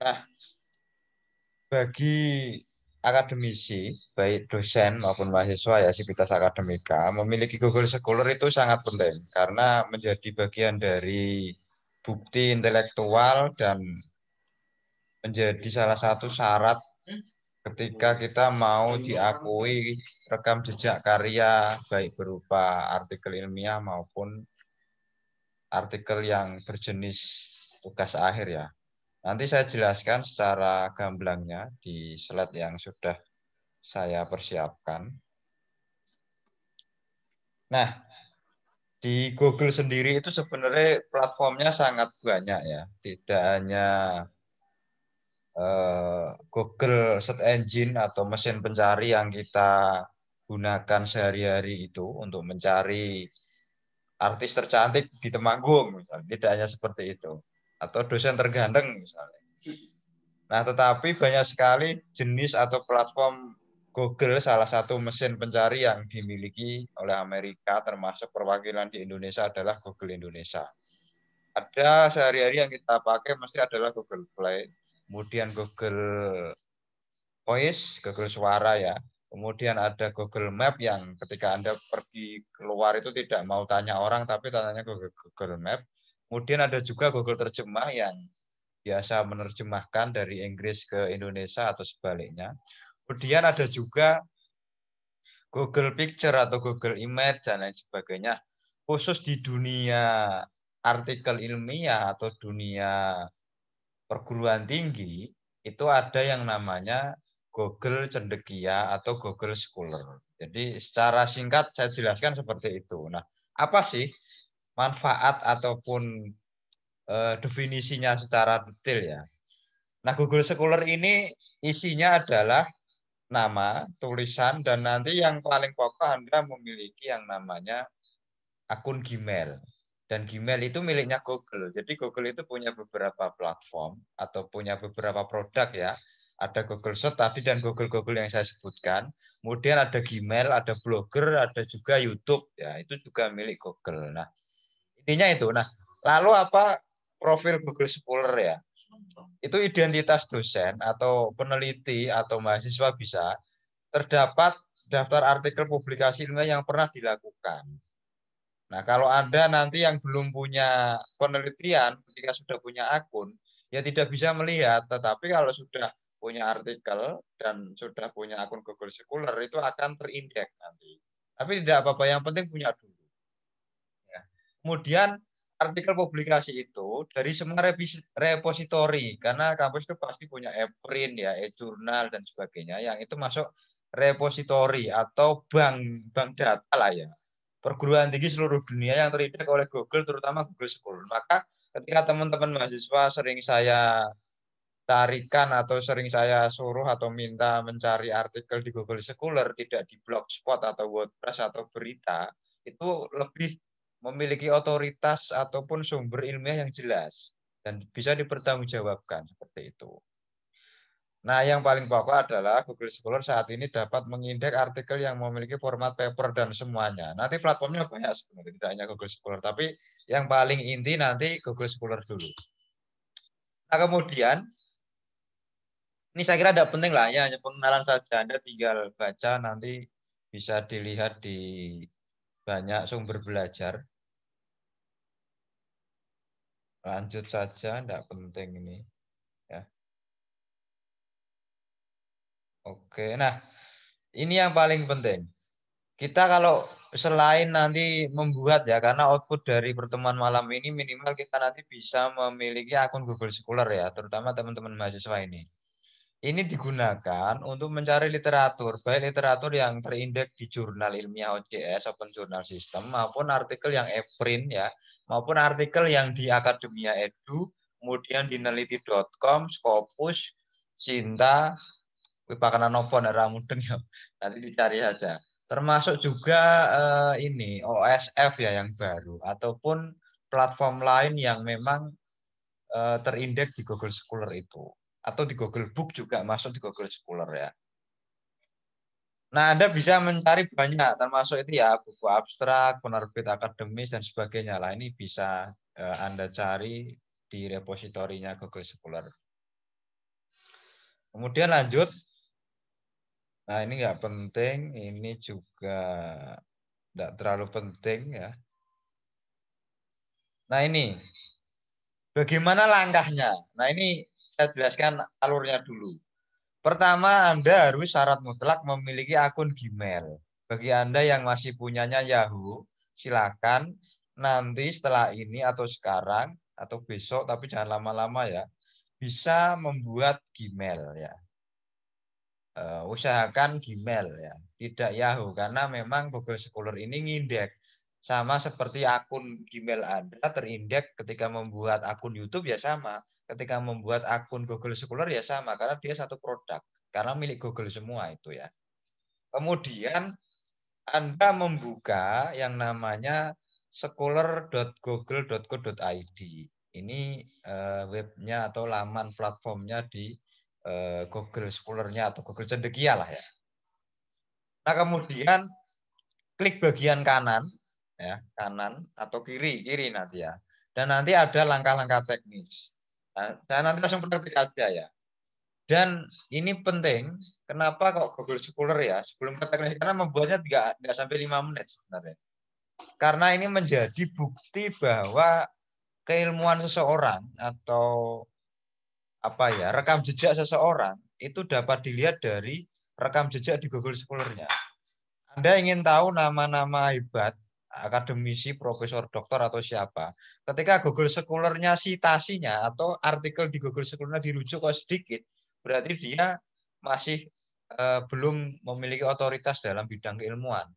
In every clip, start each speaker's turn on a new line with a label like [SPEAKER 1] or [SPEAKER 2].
[SPEAKER 1] Nah, bagi akademisi, baik dosen maupun mahasiswa ya Sivitas Akademika, memiliki Google Scholar itu sangat penting karena menjadi bagian dari bukti intelektual dan menjadi salah satu syarat ketika kita mau diakui rekam jejak karya baik berupa artikel ilmiah maupun artikel yang berjenis tugas akhir ya. Nanti saya jelaskan secara gamblangnya di slide yang sudah saya persiapkan. Nah, di Google sendiri itu sebenarnya platformnya sangat banyak ya. Tidak hanya Google Search Engine atau mesin pencari yang kita gunakan sehari-hari itu untuk mencari artis tercantik di Temanggung, misalnya. Tidak hanya seperti itu. Atau dosen terganteng, misalnya. Nah, tetapi banyak sekali jenis atau platform Google, salah satu mesin pencari yang dimiliki oleh Amerika, termasuk perwakilan di Indonesia adalah Google Indonesia. Ada sehari-hari yang kita pakai mesti adalah Google Play, kemudian Google Voice, Google Suara ya. Kemudian ada Google Map yang ketika Anda pergi keluar itu tidak mau tanya orang, tapi tanya Google Map. Kemudian ada juga Google Terjemah yang biasa menerjemahkan dari Inggris ke Indonesia atau sebaliknya. Kemudian ada juga Google Picture atau Google Image dan lain sebagainya. Khusus di dunia artikel ilmiah atau dunia perguruan tinggi, itu ada yang namanya Google Cendekia atau Google Scholar. Jadi secara singkat saya jelaskan seperti itu. Nah, apa sih manfaat ataupun definisinya secara detail ya? Nah, Google Scholar ini isinya adalah nama, tulisan, dan nanti yang paling pokok Anda memiliki yang namanya akun Gmail. Dan Gmail itu miliknya Google. Jadi Google itu punya beberapa platform atau punya beberapa produk ya. Ada Google Search tadi dan Google yang saya sebutkan. Kemudian ada Gmail, ada Blogger, ada juga YouTube ya. Itu juga milik Google. Nah, intinya itu. Nah, lalu apa profil Google Scholar ya? Itu identitas dosen atau peneliti atau mahasiswa bisa terdapat daftar artikel publikasi ilmiah yang pernah dilakukan. Nah, kalau Anda nanti yang belum punya penelitian, ketika sudah punya akun, ya tidak bisa melihat. Tetapi kalau sudah punya artikel dan sudah punya akun Google Scholar, itu akan terindeks nanti. Tapi tidak apa-apa, yang penting punya dulu. Ya. Kemudian artikel publikasi itu dari semua repositori, karena kampus itu pasti punya e-print, ya, e-jurnal, dan sebagainya, yang itu masuk repositori atau bank data lah ya perguruan tinggi seluruh dunia yang terindeks oleh Google, terutama Google Scholar. Maka ketika teman-teman mahasiswa sering saya tarikan atau sering saya suruh atau minta mencari artikel di Google Scholar, tidak di Blogspot atau WordPress atau berita, itu lebih memiliki otoritas ataupun sumber ilmiah yang jelas dan bisa dipertanggungjawabkan seperti itu. Nah, yang paling pokok adalah Google Scholar saat ini dapat mengindeks artikel yang memiliki format paper dan semuanya. Nanti platformnya banyak sebenarnya, tidak hanya Google Scholar, tapi yang paling inti nanti Google Scholar dulu. Nah, kemudian ini saya kira tidak penting lah ya, hanya pengenalan saja. Anda tinggal baca nanti bisa dilihat di banyak sumber belajar. Lanjut saja, tidak penting ini. Ya. Oke, nah ini yang paling penting. Kita kalau selain nanti membuat ya, karena output dari pertemuan malam ini minimal kita nanti bisa memiliki akun Google Scholar ya, terutama teman-teman mahasiswa ini. Ini digunakan untuk mencari literatur, baik literatur yang terindeks di jurnal ilmiah OJS, Open Journal System, maupun artikel yang e-print ya, maupun artikel yang di Akademia Edu, kemudian di neliti.com, Scopus, Sinta, Pakanan nopo nek mudeng ya. Nanti dicari saja. Termasuk juga ini OSF ya yang baru ataupun platform lain yang memang terindeks di Google Scholar itu atau di Google Book juga masuk di Google Scholar ya. Nah, Anda bisa mencari banyak termasuk itu ya buku abstrak, penerbit akademis dan sebagainya lah. Ini bisa Anda cari di repositorinya Google Scholar. Kemudian lanjut. Nah, ini nggak penting. Ini juga nggak terlalu penting ya. Nah, ini bagaimana langkahnya? Nah, ini saya jelaskan alurnya dulu. Pertama, Anda harus syarat mutlak memiliki akun Gmail. Bagi Anda yang masih punyanya Yahoo, silakan nanti setelah ini atau sekarang atau besok, tapi jangan lama-lama ya, bisa membuat Gmail ya. Usahakan Gmail ya, tidak Yahoo karena memang Google Scholar ini ngindek sama seperti akun Gmail Anda terindeks ketika membuat akun YouTube ya sama, ketika membuat akun Google Scholar ya sama karena dia satu produk karena milik Google semua itu ya. Kemudian Anda membuka yang namanya scholar.google.co.id. Ini webnya atau laman platformnya di Google Scholar-nya atau Google Cendekia lah ya. Nah, kemudian klik bagian kanan ya, kanan atau kiri, kiri nanti ya. Dan nanti ada langkah-langkah teknis. Nah, saya nanti langsung praktik aja ya. Dan ini penting, kenapa kok Google Scholar ya? Sebelum ke teknis karena membuatnya tidak sampai 5 menit sebenarnya. Karena ini menjadi bukti bahwa keilmuan seseorang atau apa ya, rekam jejak seseorang itu dapat dilihat dari rekam jejak di Google Scholar-nya. Anda ingin tahu nama-nama hebat, akademisi, profesor, doktor, atau siapa. Ketika Google Scholar-nya citasinya atau artikel di Google Scholar-nya dirujuk kok sedikit, berarti dia masih belum memiliki otoritas dalam bidang keilmuan.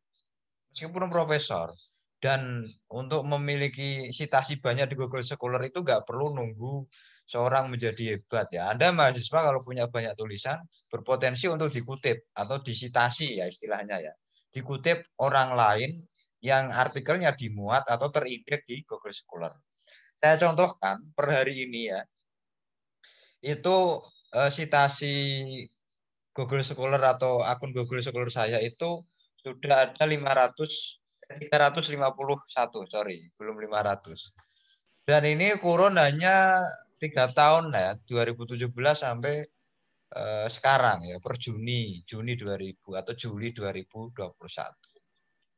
[SPEAKER 1] Meskipun profesor. Dan untuk memiliki citasi banyak di Google Scholar itu nggak perlu nunggu seorang menjadi hebat ya. Anda mahasiswa kalau punya banyak tulisan berpotensi untuk dikutip atau disitasi ya istilahnya ya. Dikutip orang lain yang artikelnya dimuat atau terindeks di Google Scholar. Saya contohkan per hari ini ya. Itu citasi Google Scholar atau akun Google Scholar saya itu sudah ada 351, sorry, belum 500. Dan ini kurun hanya 3 tahun ya, 2017 sampai sekarang ya, per Juni 2000 atau Juli 2021.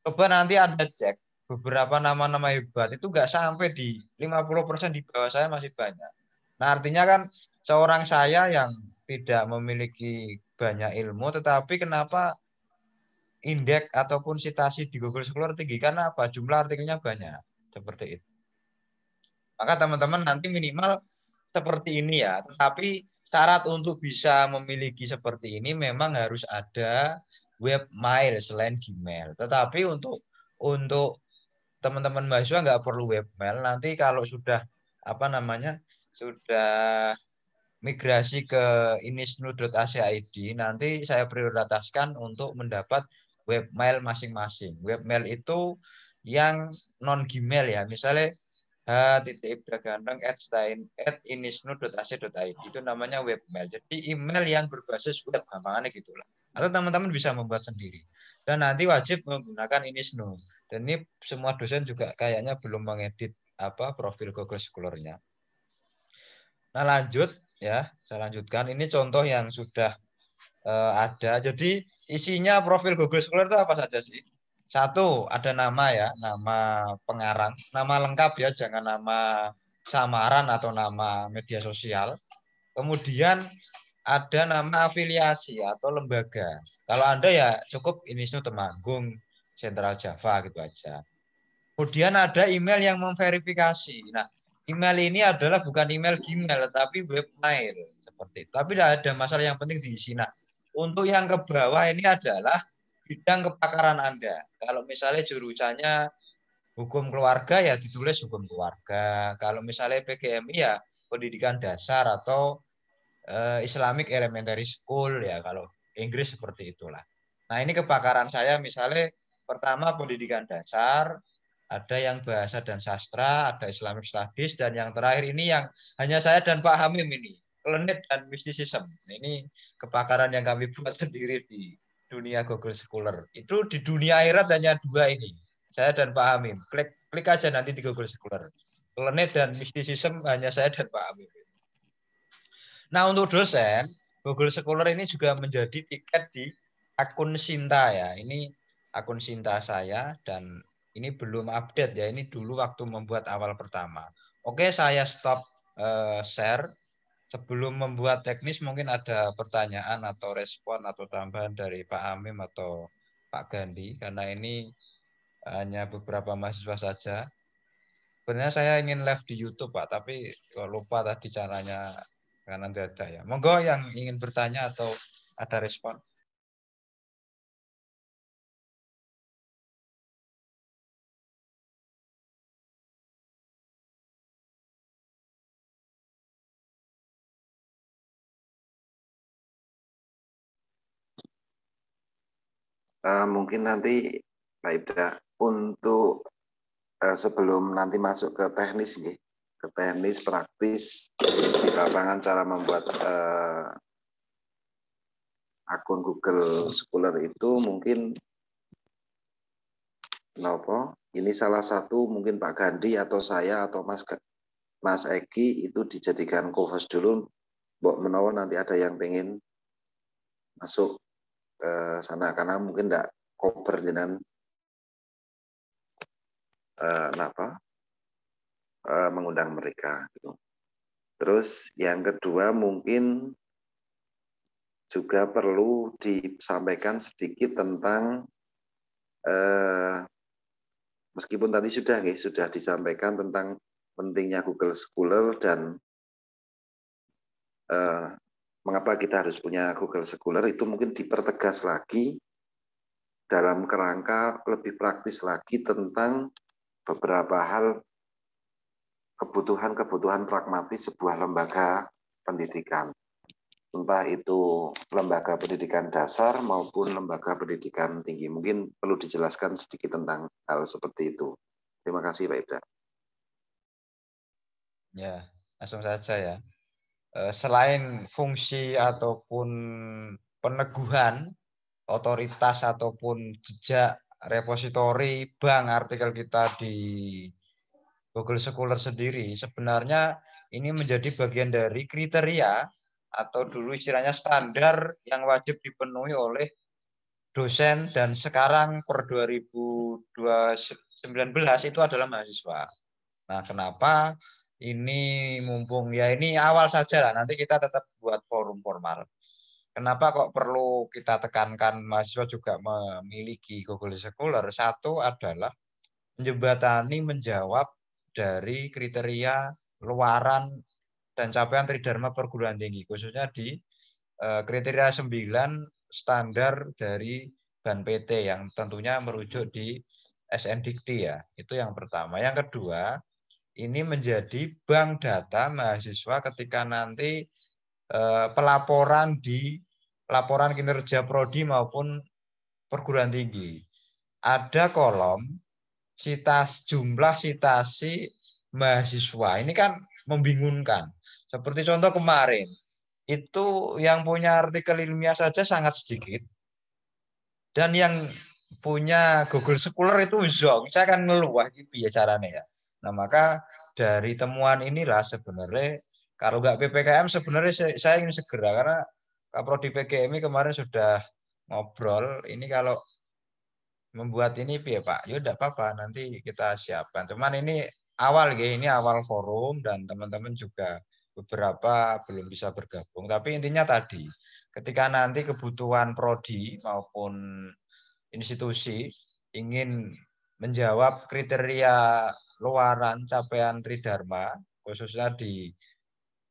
[SPEAKER 1] Coba nanti Anda cek beberapa nama-nama hebat itu nggak sampai di 50% di bawah saya masih banyak. Nah, artinya kan seorang saya yang tidak memiliki banyak ilmu, tetapi kenapa indeks ataupun citasi di Google Scholar tinggi? Karena apa? Jumlah artikelnya banyak. Seperti itu. Maka teman-teman nanti minimal seperti ini ya. Tetapi syarat untuk bisa memiliki seperti ini memang harus ada webmail selain Gmail. Tetapi untuk teman-teman mahasiswa nggak perlu webmail. Nanti kalau sudah apa namanya sudah migrasi ke inisnu.ac.id, nanti saya prioritaskan untuk mendapat webmail masing-masing. Webmail itu yang non Gmail ya, misalnya h.ibdagandeng@inisnu.ac.id itu namanya webmail. Jadi email yang berbasis web, gampangannya gitulah. Atau teman-teman bisa membuat sendiri. Dan nanti wajib menggunakan Inisnu. Dan ini semua dosen juga kayaknya belum mengedit apa profil Google Scholar-nya. Nah, lanjut ya, saya lanjutkan. Ini contoh yang sudah ada. Jadi isinya profil Google Scholar itu apa saja sih? Satu, ada nama ya, nama pengarang, nama lengkap ya, jangan nama samaran atau nama media sosial. Kemudian ada nama afiliasi atau lembaga. Kalau Anda ya cukup Inisnu Temanggung, Sentral Java gitu aja. Kemudian ada email yang memverifikasi. Nah, email ini adalah bukan email Gmail, tapi webmail seperti itu. Tapi ada masalah yang penting diisi. Nah, untuk yang ke bawah ini adalah bidang kepakaran Anda. Kalau misalnya jurusannya hukum keluarga ya ditulis hukum keluarga. Kalau misalnya PGMI ya pendidikan dasar atau Islamic Elementary School ya kalau Inggris seperti itulah. Nah, ini kepakaran saya misalnya pertama pendidikan dasar, ada yang bahasa dan sastra, ada Islamic Studies, dan yang terakhir ini yang hanya saya dan Pak Hamim ini, klinik dan mistisism. Ini kepakaran yang kami buat sendiri di dunia Google Scholar. Itu di dunia akhirat hanya dua ini, saya dan Pak Hamim. Klik aja nanti di Google Scholar. Klinik dan mistisism hanya saya dan Pak Hamim. Nah, untuk dosen, Google Scholar ini juga menjadi tiket di akun Sinta ya. Ini akun Sinta saya dan ini belum update ya. Ini dulu waktu membuat awal pertama. Oke, saya stop share. Sebelum membuat teknis mungkin ada pertanyaan atau respon atau tambahan dari Pak Amim atau Pak Gandhi karena ini hanya beberapa mahasiswa saja. Sebenarnya saya ingin live di YouTube Pak, tapi kok lupa tadi caranya karena tidak ada ya. Monggo yang ingin bertanya atau ada respon.
[SPEAKER 2] Mungkin nanti Pak Ibda untuk sebelum nanti masuk ke teknis nih, ke teknis praktis di lapangan cara membuat akun Google Scholar itu mungkin ini salah satu mungkin Pak Gandhi atau saya atau Mas Eki itu dijadikan co-host dulu. Mbok menawa nanti ada yang pengen masuk ke sana karena mungkin enggak cover dengan mengundang mereka gitu. Terus yang kedua mungkin juga perlu disampaikan sedikit tentang meskipun tadi sudah disampaikan tentang pentingnya Google Scholar dan mengapa kita harus punya Google Scholar, itu mungkin dipertegas lagi dalam kerangka lebih praktis lagi tentang beberapa hal kebutuhan-kebutuhan pragmatis sebuah lembaga pendidikan. Entah itu lembaga pendidikan dasar maupun lembaga pendidikan tinggi. Mungkin perlu dijelaskan sedikit tentang hal seperti itu. Terima kasih Pak Ibda.
[SPEAKER 1] Ya, langsung saja ya. Selain fungsi ataupun peneguhan otoritas ataupun jejak repositori bank artikel kita di Google Scholar sendiri, sebenarnya ini menjadi bagian dari kriteria atau dulu istilahnya standar yang wajib dipenuhi oleh dosen dan sekarang per 2019 itu adalah mahasiswa. Nah, kenapa ini mumpung ya ini awal saja lah, nanti kita tetap buat forum formal. Kenapa kok perlu kita tekankan mahasiswa juga memiliki Google Scholar? Satu adalah menjembatani menjawab dari kriteria luaran dan capaian Tridharma perguruan tinggi, khususnya di kriteria 9 standar dari BAN PT yang tentunya merujuk di SNDikti ya. Itu yang pertama. Yang kedua, ini menjadi bank data mahasiswa ketika nanti pelaporan di laporan kinerja prodi maupun perguruan tinggi. Ada kolom jumlah citasi mahasiswa. Ini kan membingungkan. Seperti contoh kemarin, itu yang punya artikel ilmiah saja sangat sedikit. Dan yang punya Google Scholar itu zong. Saya akan ngeluh, wah ini biar caranya ya. Nah, maka dari temuan inilah sebenarnya, kalau nggak PPKM sebenarnya saya ingin segera, karena Kaprodi PGMI kemarin sudah ngobrol, ini kalau membuat ini ya Pak, ya udah apa-apa, nanti kita siapkan. Cuman ini awal ya, ini awal forum dan teman-teman juga beberapa belum bisa bergabung. Tapi intinya tadi, ketika nanti kebutuhan prodi maupun institusi ingin menjawab kriteria luaran capaian Tridharma, khususnya di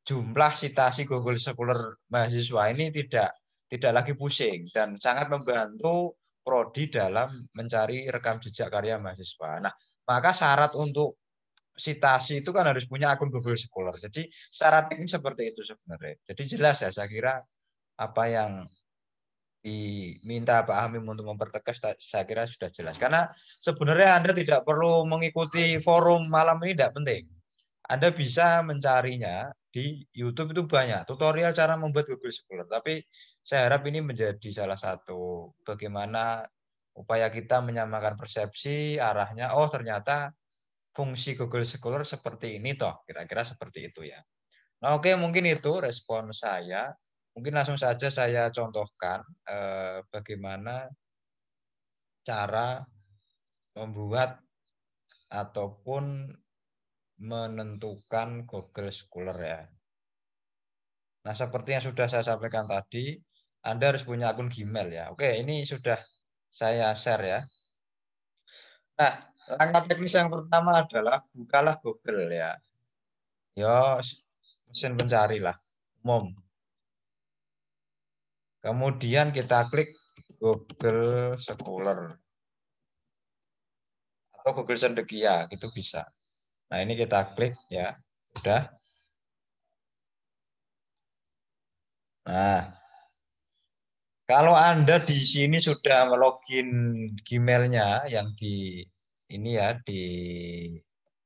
[SPEAKER 1] jumlah citasi Google Scholar mahasiswa ini tidak lagi pusing dan sangat membantu prodi dalam mencari rekam jejak karya mahasiswa. Nah, maka syarat untuk citasi itu kan harus punya akun Google Scholar. Jadi syarat ini seperti itu sebenarnya. Jadi jelas ya, saya kira apa yang diminta Pak Hamim untuk mempertegas saya kira sudah jelas. Karena sebenarnya Anda tidak perlu mengikuti forum malam ini, tidak penting. Anda bisa mencarinya di YouTube, itu banyak tutorial cara membuat Google Scholar. Tapi saya harap ini menjadi salah satu bagaimana upaya kita menyamakan persepsi arahnya. Oh, ternyata fungsi Google Scholar seperti ini toh. Kira-kira seperti itu ya. Nah, oke, mungkin itu respon saya. Mungkin langsung saja saya contohkan bagaimana cara membuat ataupun menentukan Google Scholar ya. Nah, seperti yang sudah saya sampaikan tadi, Anda harus punya akun Gmail ya. Oke, ini sudah saya share ya. Nah, langkah teknis yang pertama adalah bukalah Google ya. Yo, mesin pencari lah, umum. Kemudian kita klik Google Scholar atau Google Cendekia, itu bisa. Nah, ini kita klik ya. Udah. Nah, kalau Anda di sini sudah login Gmail-nya yang di ini ya, di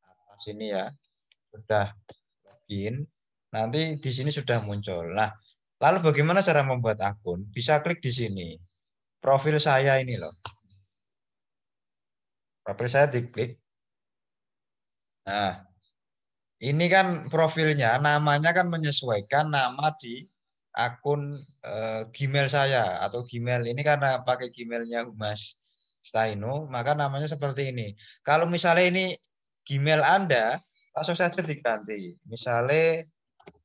[SPEAKER 1] atas ini ya, sudah login, nanti di sini sudah muncul. Nah, lalu bagaimana cara membuat akun? Bisa klik di sini. Profil saya ini loh. Profil saya diklik. Nah, ini kan profilnya, namanya kan menyesuaikan nama di akun Gmail saya atau Gmail ini karena pakai Gmailnya Mas Staino, maka namanya seperti ini. Kalau misalnya ini Gmail Anda, langsung saja diganti. Misalnya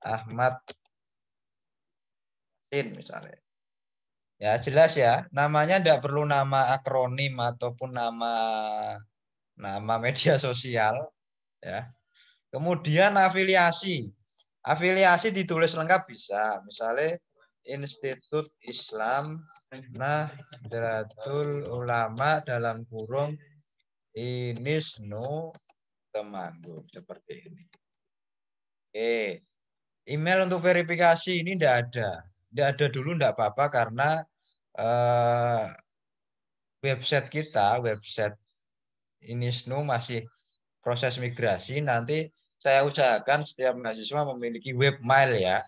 [SPEAKER 1] Ahmad Tin misalnya. Ya jelas ya, namanya tidak perlu nama akronim ataupun nama nama media sosial ya. Kemudian afiliasi. Afiliasi ditulis lengkap bisa. Misalnya Institut Islam Nahdlatul Ulama dalam kurung Inisnu Temanggung seperti ini. Oke. Email untuk verifikasi ini tidak ada. Tidak ada dulu tidak apa-apa karena eh, website kita, website Inisnu masih proses migrasi. Nanti saya usahakan setiap mahasiswa memiliki webmail ya.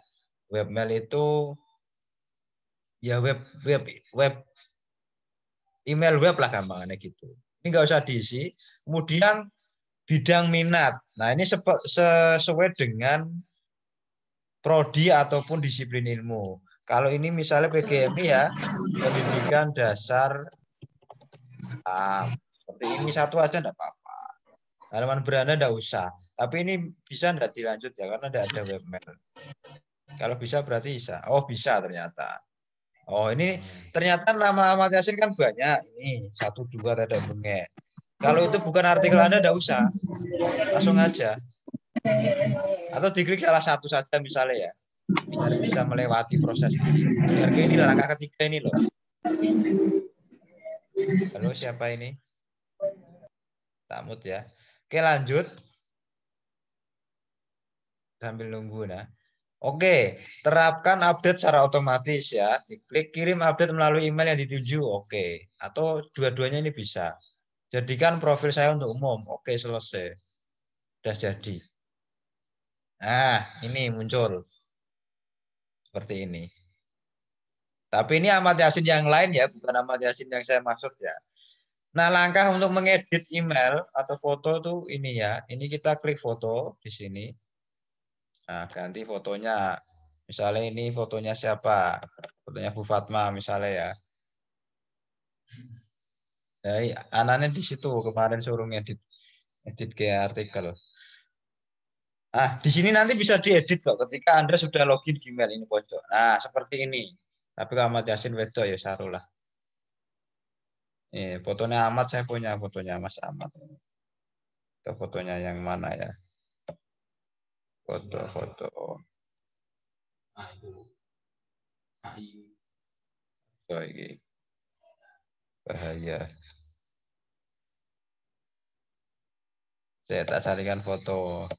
[SPEAKER 1] Webmail itu ya web email web lah gampangannya gitu. Ini nggak usah diisi. Kemudian bidang minat. Nah ini sesuai dengan prodi ataupun disiplin ilmu. Kalau ini misalnya PGMI ya, pendidikan dasar seperti ini satu aja enggak apa-apa. Halaman beranda enggak usah. Tapi ini bisa enggak dilanjut ya karena enggak ada webmail. Kalau bisa berarti bisa. Oh bisa ternyata. Oh ini ternyata nama Ahmad Yasin kan banyak. Ini satu dua tidak bengek. Kalau itu bukan artikel Anda enggak usah. Langsung aja. Atau diklik salah satu saja misalnya ya. Biar bisa melewati proses ini. Harga ini langkah ketiga ini loh. Halo siapa ini? Tamut ya. Oke lanjut. Sambil nunggu nah. Oke, terapkan update secara otomatis ya. Klik kirim update melalui email yang dituju. Oke, atau dua-duanya ini bisa. Jadikan profil saya untuk umum. Oke, selesai. Sudah jadi. Nah, ini muncul seperti ini. Tapi ini Ahmad Yasin yang lain ya, bukan Ahmad Yasin yang saya maksud ya. Nah, langkah untuk mengedit email atau foto tuh ini ya. Ini kita klik foto di sini. Nah, ganti fotonya. Misalnya ini fotonya siapa? Fotonya Bu Fatma misalnya ya. Nah, anaknya di situ kemarin suruh ngedit edit ke artikel. Nah, di sini nanti bisa diedit kok ketika Anda sudah login Gmail ini pojok. Nah, seperti ini. Tapi kalau Ahmad Yasin Wedo ya sarulah. Fotonya Ahmad saya punya fotonya Mas Ahmad. Itu fotonya yang mana ya? Foto-foto. Oh, ini bahaya. Saya tak carikan foto.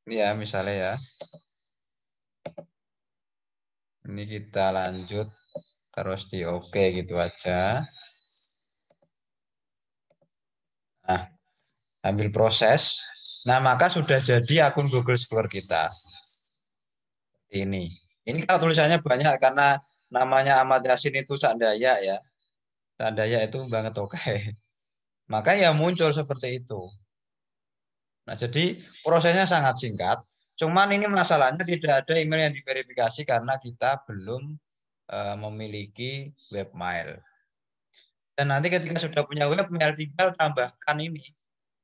[SPEAKER 1] Ini ya misalnya ya. Ini kita lanjut terus di oke gitu aja. Nah, ambil proses. Nah, maka sudah jadi akun Google Scholar kita. Ini. Ini kalau tulisannya banyak karena namanya Ahmad Yasin itu Cak Dayak ya. Cak Dayak itu banget oke. Maka ya muncul seperti itu. Nah, jadi prosesnya sangat singkat. Cuman ini masalahnya tidak ada email yang diverifikasi karena kita belum memiliki webmail. Dan nanti ketika sudah punya webmail, tinggal tambahkan ini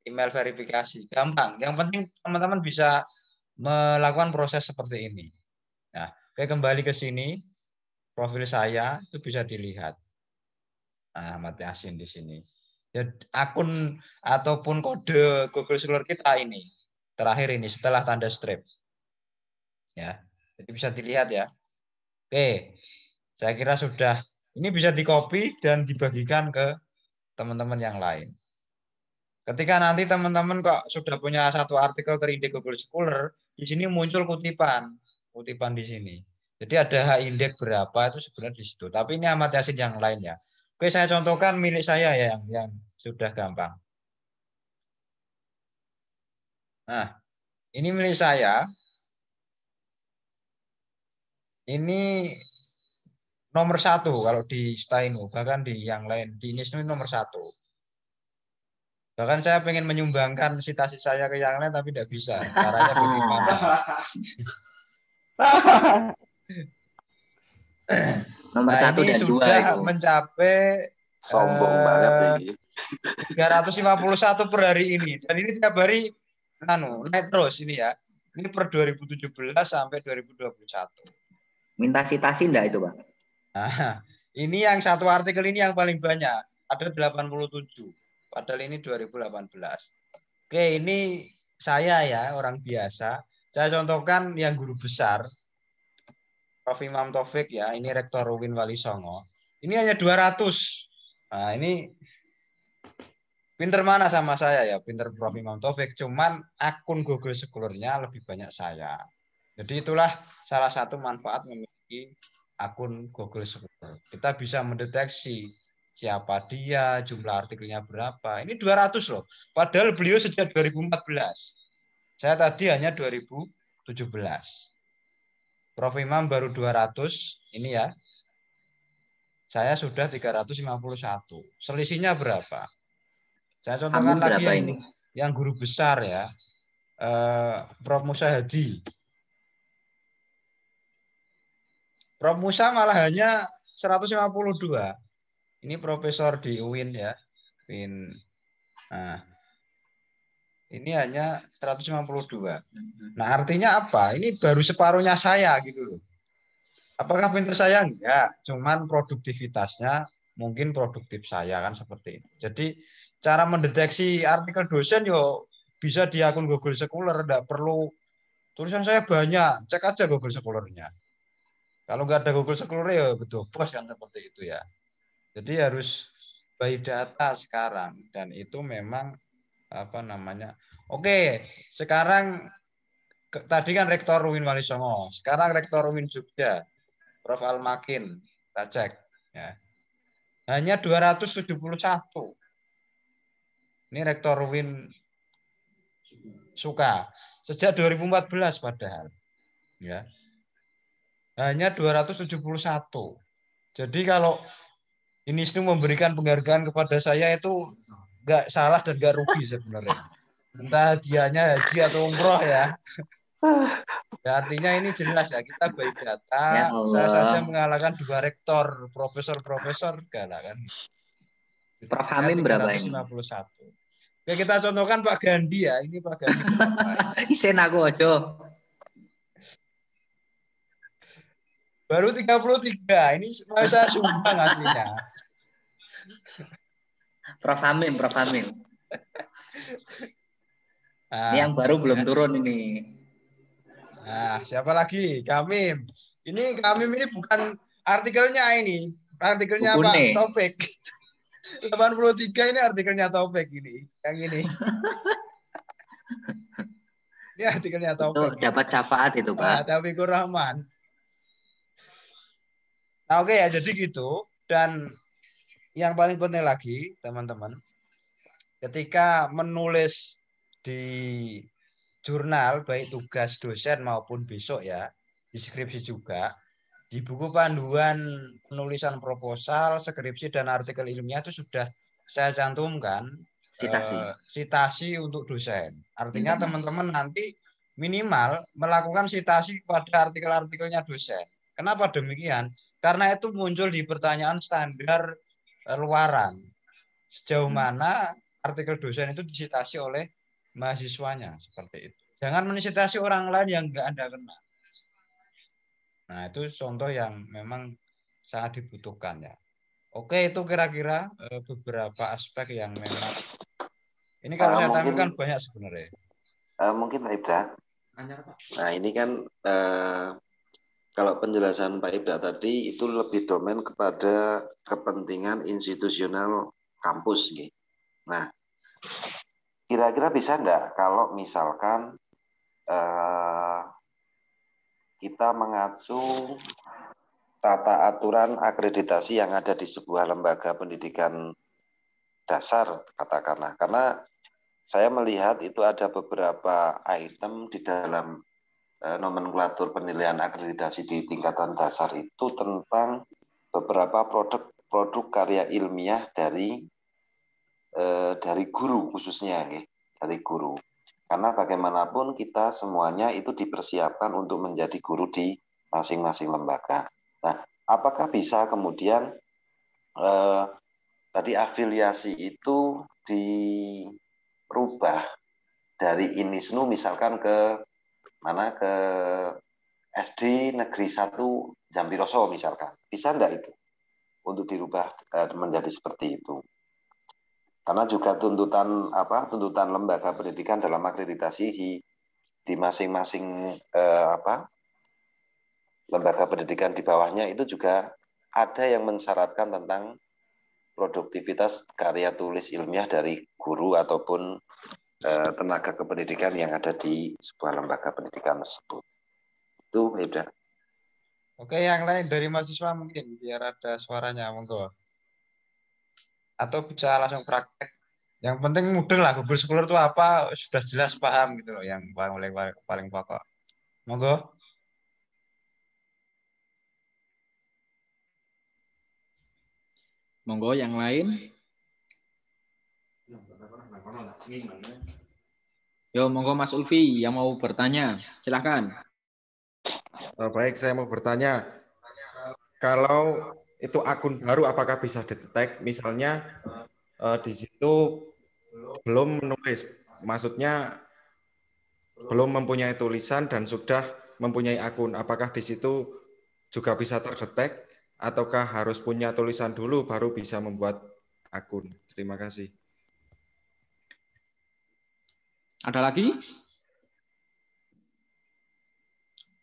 [SPEAKER 1] email verifikasi. Gampang. Yang penting teman-teman bisa melakukan proses seperti ini. Nah, oke, kembali ke sini, profil saya itu bisa dilihat. Nah, Ahmad Yasin di sini. Jadi, akun ataupun kode Google Scholar kita ini. Terakhir ini, setelah tanda strip. Ya, jadi bisa dilihat ya. Oke, saya kira sudah. Ini bisa di-copy dan dibagikan ke teman-teman yang lain. Ketika nanti teman-teman kok sudah punya satu artikel terindeks Google Scholar, di sini muncul kutipan di sini. Jadi ada H-index berapa itu sebenarnya di situ. Tapi ini Ahmad Yasin yang lain ya. Oke, saya contohkan milik saya ya yang sudah gampang. Nah, ini milik saya. Ini nomor 1 kalau di Stainu, bahkan di yang lain di ini nomor 1. Bahkan saya pengen menyumbangkan cita-cita saya ke yang lain tapi tidak bisa. Caranya bagaimana?
[SPEAKER 3] Nomor
[SPEAKER 1] Nah,
[SPEAKER 3] 1
[SPEAKER 1] ini
[SPEAKER 3] dan 2
[SPEAKER 1] sudah
[SPEAKER 3] itu.
[SPEAKER 1] mencapai
[SPEAKER 2] Sombong banget ini.
[SPEAKER 1] 351 per hari ini. Dan ini tiap hari naik terus ini ya. Ini per 2017 sampai 2021.
[SPEAKER 3] Minta cita-cita enggak itu, Pak?
[SPEAKER 1] Nah, ini yang satu artikel ini yang paling banyak. Ada 87. Padahal ini 2018. Oke, ini saya ya, orang biasa. Saya contohkan yang guru besar, Prof. Imam Taufik ya. Ini Rektor UIN Wali Songo. Ini hanya 200. Nah, ini pinter mana sama saya ya, pinter Prof. Imam Taufik. Cuman akun Google Scholar-nya lebih banyak saya. Jadi itulah salah satu manfaat memiliki akun Google Scholar. Kita bisa mendeteksi siapa dia, jumlah artikelnya berapa. Ini 200 loh. Padahal beliau sejak 2014. Saya tadi hanya 2017. Prof. Imam baru 200, ini ya. Saya sudah 351. Selisihnya berapa? Saya contohkan
[SPEAKER 3] Kamu
[SPEAKER 1] lagi
[SPEAKER 3] berapa ini?
[SPEAKER 1] yang guru besar ya. Prof. Musa Hadi. Prof. Musa malah hanya 152. Ini profesor di UIN ya. UIN. Nah, ini hanya 152. Nah, artinya apa? Ini baru separuhnya saya gitu loh. Apakah pinter saya? Enggak. Cuman produktivitasnya mungkin produktif saya kan seperti itu. Jadi cara mendeteksi artikel dosen yo bisa di akun Google Scholar. Enggak perlu tulisan saya banyak. Cek aja Google Scholar-nya. Kalau nggak ada Google Scholar ya betul bos kan seperti itu ya. Jadi harus by data sekarang dan itu memang apa namanya. Oke, sekarang tadi kan Rektor UIN Wali Songo, sekarang Rektor UIN Jogja, Prof. Almakin, kita cek ya. Hanya 271. Ini Rektor UIN Suka sejak 2014 padahal ya. Hanya 271. Jadi kalau ini memberikan penghargaan kepada saya itu nggak salah dan nggak rugi sebenarnya. Entah hadiahnya haji atau umroh ya. Ya, artinya ini jelas ya, kita by
[SPEAKER 3] Ya
[SPEAKER 1] data, saya saja
[SPEAKER 3] Allah.
[SPEAKER 1] mengalahkan 2 rektor, profesor-profesor, kan.
[SPEAKER 3] Prof
[SPEAKER 1] Saya
[SPEAKER 3] Hamim berapa ini?
[SPEAKER 1] 351. Oke, kita contohkan Pak Gandhi ya, ini Pak Gandhi berapa?
[SPEAKER 3] Isen aku ojo.
[SPEAKER 1] Baru 33, ini saya sumbang aslinya.
[SPEAKER 3] Prof Hamim, Prof Hamim. Ini
[SPEAKER 1] Nah,
[SPEAKER 3] yang baru belum
[SPEAKER 1] ya.
[SPEAKER 3] turun ini.
[SPEAKER 1] Nah, siapa lagi? Kamim. Ini Kamim ini bukan artikelnya ini. Artikelnya
[SPEAKER 3] Bukune.
[SPEAKER 1] Pak Taufik. 83 ini artikelnya Taufik ini. Yang ini. Ini artikelnya
[SPEAKER 3] Itu
[SPEAKER 1] Taufik.
[SPEAKER 3] dapat syafaat itu, Pak.
[SPEAKER 1] Taufikur Rahman. Nah, oke ya, jadi gitu. Dan yang paling penting lagi, teman-teman, ketika menulis di jurnal, baik tugas dosen maupun besok ya, di skripsi juga, di buku panduan penulisan proposal, skripsi, dan artikel ilmiah itu sudah saya cantumkan
[SPEAKER 3] Citasi.
[SPEAKER 1] sitasi untuk dosen. Artinya teman-teman nanti minimal melakukan sitasi pada artikel-artikelnya dosen. Kenapa demikian? Karena itu muncul di pertanyaan standar luaran. Sejauh mana artikel dosen itu disitasi oleh mahasiswanya seperti itu. Jangan mensitasi orang lain yang nggak Anda kenal. Nah, itu contoh yang memang sangat dibutuhkan ya. Oke, itu kira-kira beberapa aspek yang memang ini kalau saya tampilkan banyak sebenarnya.
[SPEAKER 2] Mungkin Pak Ibda. Nah, ini kan kalau penjelasan Pak Ibda tadi itu lebih domain kepada kepentingan institusional kampus. Gitu. Nah, kira-kira bisa enggak kalau misalkan kita mengacu tata aturan akreditasi yang ada di sebuah lembaga pendidikan dasar, katakanlah. Karena saya melihat itu ada beberapa item di dalam nomenklatur penilaian akreditasi di tingkatan dasar itu tentang beberapa produk karya ilmiah dari guru khususnya, dari guru. Karena bagaimanapun kita semuanya itu dipersiapkan untuk menjadi guru di masing-masing lembaga. Nah, apakah bisa kemudian tadi afiliasi itu dirubah dari INISNU misalkan ke SD Negeri 1 Jampiroso misalkan. Bisa enggak itu untuk dirubah menjadi seperti itu? Karena juga tuntutan lembaga pendidikan dalam akreditasi di masing-masing lembaga pendidikan di bawahnya itu juga ada yang mensyaratkan tentang produktivitas karya tulis ilmiah dari guru ataupun tenaga kependidikan yang ada di sebuah lembaga pendidikan tersebut. Itu Ibda.
[SPEAKER 1] Oke, yang lain dari mahasiswa mungkin biar ada suaranya, monggo. Atau bisa langsung praktek. Yang penting mudeng lah, Google Scholar itu apa sudah jelas paham gitu loh, yang paling pokok. Monggo.
[SPEAKER 4] Monggo yang lain. Yo, monggo Mas Ulfi yang mau bertanya, silakan.
[SPEAKER 5] Baik, saya mau bertanya, kalau itu akun baru apakah bisa didetek? Misalnya di situ belum menulis, maksudnya belum mempunyai tulisan dan sudah mempunyai akun. Apakah di situ juga bisa terdetek ataukah harus punya tulisan dulu baru bisa membuat akun? Terima kasih.
[SPEAKER 4] Ada lagi?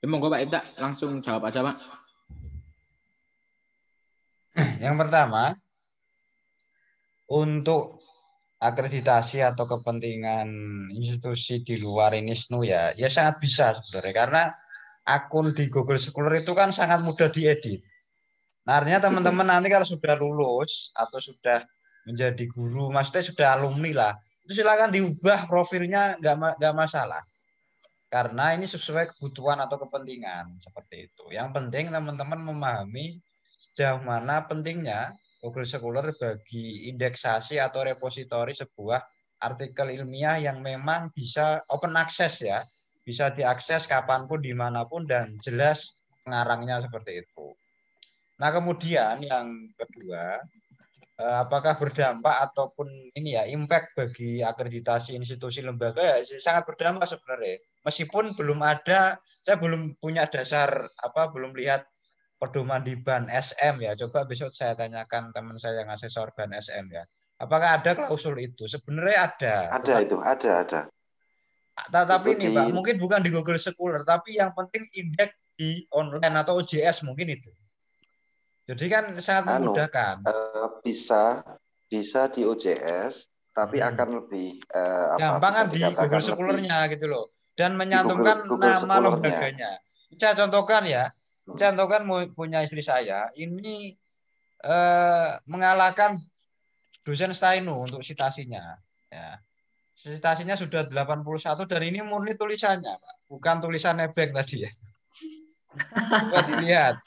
[SPEAKER 4] Ya, monggo Pak Ibda langsung jawab aja Pak.
[SPEAKER 1] Yang pertama, untuk akreditasi atau kepentingan institusi di luar INISNU ya sangat bisa sebenarnya karena akun di Google Scholar itu kan sangat mudah diedit. Nah, artinya teman-teman nanti kalau sudah lulus atau sudah menjadi guru, maksudnya sudah alumni lah, itu silakan diubah profilnya, nggak masalah. Karena ini sesuai kebutuhan atau kepentingan seperti itu. Yang penting teman-teman memahami sejauh mana pentingnya Google Scholar bagi indeksasi atau repositori sebuah artikel ilmiah yang memang bisa open access ya, bisa diakses kapanpun, dimanapun, dan jelas pengarangnya seperti itu. Nah, kemudian yang kedua, apakah berdampak ataupun ini ya impact bagi akreditasi institusi lembaga ya sangat berdampak sebenarnya. Meskipun belum ada, saya belum punya dasar belum lihat pedoman di BAN SM ya. Coba besok saya tanyakan teman saya yang asesor BAN SM ya. Apakah ada klausul itu? Sebenarnya ada.
[SPEAKER 2] Ada.
[SPEAKER 1] Tapi ini Pak, mungkin bukan di Google Scholar, tapi yang penting indeks di online atau OJS mungkin itu. Jadi kan sangat memudahkan.
[SPEAKER 2] Bisa di OJS, tapi akan lebih
[SPEAKER 1] gampang kan di Google Scholar-nya gitu loh. Dan menyantumkan nama lembaganya. Saya contohkan ya. Saya contohkan punya istri saya ini mengalahkan dosen Steinu untuk sitasinya. Ya. Sitasinya sudah 81 dan ini murni tulisannya, Pak. Bukan tulisan nebeng tadi ya. Coba dilihat.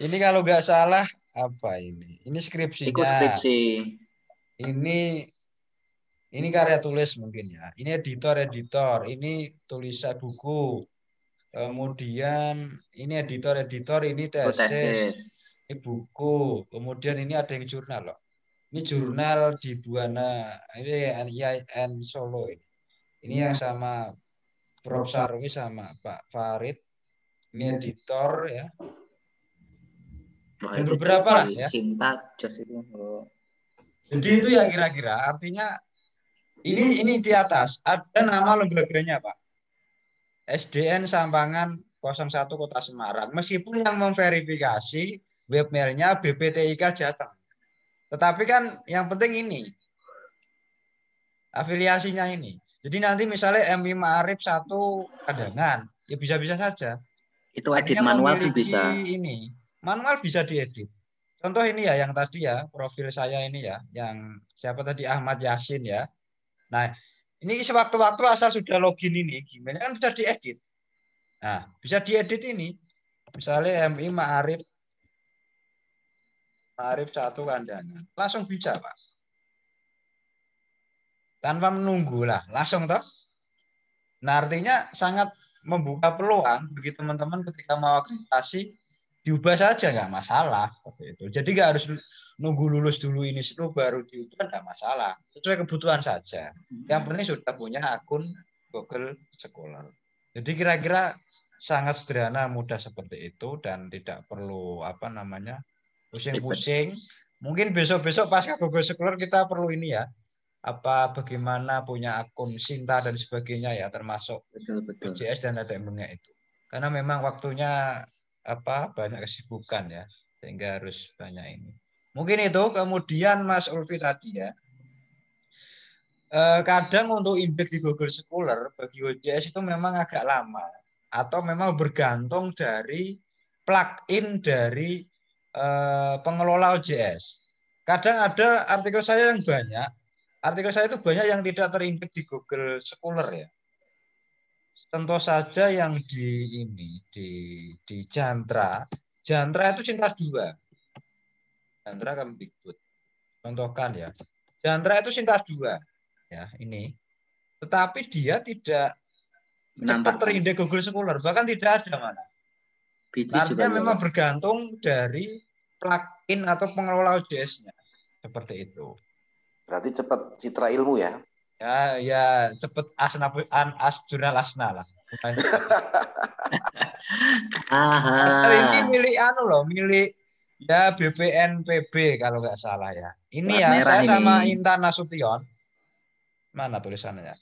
[SPEAKER 1] Ini kalau nggak salah apa ini? Ini skripsinya.
[SPEAKER 3] Ikut skripsi.
[SPEAKER 1] Ini Ini karya tulis mungkin ya. Ini editor, ini tulisan buku. Kemudian ini editor, ini
[SPEAKER 3] Oh,
[SPEAKER 1] tesis,
[SPEAKER 3] tesis.
[SPEAKER 1] ini buku. Kemudian ini ada yang jurnal loh. Ini jurnal di Buana, ini IAIN Solo ini. Ini yang sama Prof. Sarwi sama Pak Farid. Ini editor ya.
[SPEAKER 3] Wah,
[SPEAKER 1] Dan
[SPEAKER 3] itu
[SPEAKER 1] beberapa lah ya.
[SPEAKER 3] Cinta Jos itu.
[SPEAKER 1] Jadi itu ya kira-kira artinya ini di atas ada nama lembaganya Pak. SDN Sampangan 01 Kota Semarang. Meskipun yang memverifikasi webmailnya BPTIK Jateng. Tetapi kan yang penting ini afiliasinya ini. Jadi nanti misalnya MI Ma'arif 1 Kadangan, ya bisa-bisa saja.
[SPEAKER 3] Itu edit
[SPEAKER 1] Artinya
[SPEAKER 3] manual tuh
[SPEAKER 1] memiliki
[SPEAKER 3] bisa.
[SPEAKER 1] ini. Manual bisa diedit. Contoh ini ya yang tadi ya, profil saya ini ya, yang siapa tadi Ahmad Yasin ya. Nah, ini sewaktu-waktu asal sudah login ini, gimana kan bisa diedit. Nah, bisa diedit ini. Misalnya MI Ma'arif 1 Kandangan. Langsung bisa, Pak. Tanpa menunggu lah, langsung toh. Nah, artinya sangat membuka peluang bagi teman-teman ketika mau akreditasi diubah saja nggak masalah seperti itu. Jadi nggak harus nunggu lulus dulu ini dulu baru diubah, nggak masalah. Sesuai kebutuhan saja. Yang penting sudah punya akun Google Scholar. Jadi kira-kira sangat sederhana, mudah seperti itu dan tidak perlu apa namanya pusing-pusing. Mungkin besok-besok pas Google Scholar kita perlu ini ya. Apa bagaimana punya akun Sinta dan sebagainya ya, termasuk
[SPEAKER 3] Betul.
[SPEAKER 1] BCS dan ATM-nya itu. Karena memang waktunya apa banyak kesibukan ya, sehingga harus banyak ini. Mungkin itu. Kemudian Mas Ulfi tadi ya, kadang untuk indeks di Google Scholar bagi OJS itu memang agak lama atau memang bergantung dari plugin dari pengelola OJS. Kadang ada artikel saya yang banyak. Artikel saya itu banyak yang tidak terindeks di Google Scholar ya. Tentu saja yang di ini di Jantra itu Cinta 2. Jantra Kemdikbud. Contohkan ya. Jantra itu Cinta 2 ya ini. Tetapi dia tidak cepat terindeks Google Scholar, bahkan tidak ada mana. Artinya memang bergantung dari plugin atau pengelola OJS-nya. Seperti itu.
[SPEAKER 2] Berarti cepat Citra Ilmu ya?
[SPEAKER 1] Ya cepet jurnal Asna lah. Ini milik milik ya BPNPB kalau nggak salah ya. Ini ya saya sama Intan Nasution. Mana tulisannya?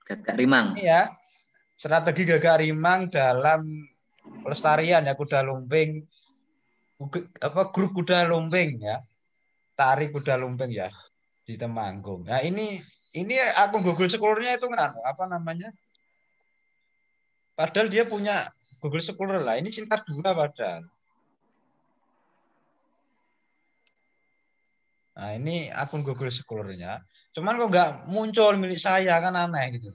[SPEAKER 3] Gagak Rimang.
[SPEAKER 1] Ini ya strategi Gagak Rimang dalam pelestarian ya kuda lumping, grup kuda lumping ya, tarik kuda lumping ya di Temanggung. Nah ini akun Google Scholar-nya itu kan apa namanya? Padahal dia punya Google Scholar lah. Ini Cinta 2 padahal. Nah ini akun Google Scholar-nya. Cuman kok nggak muncul milik saya, kan aneh gitu.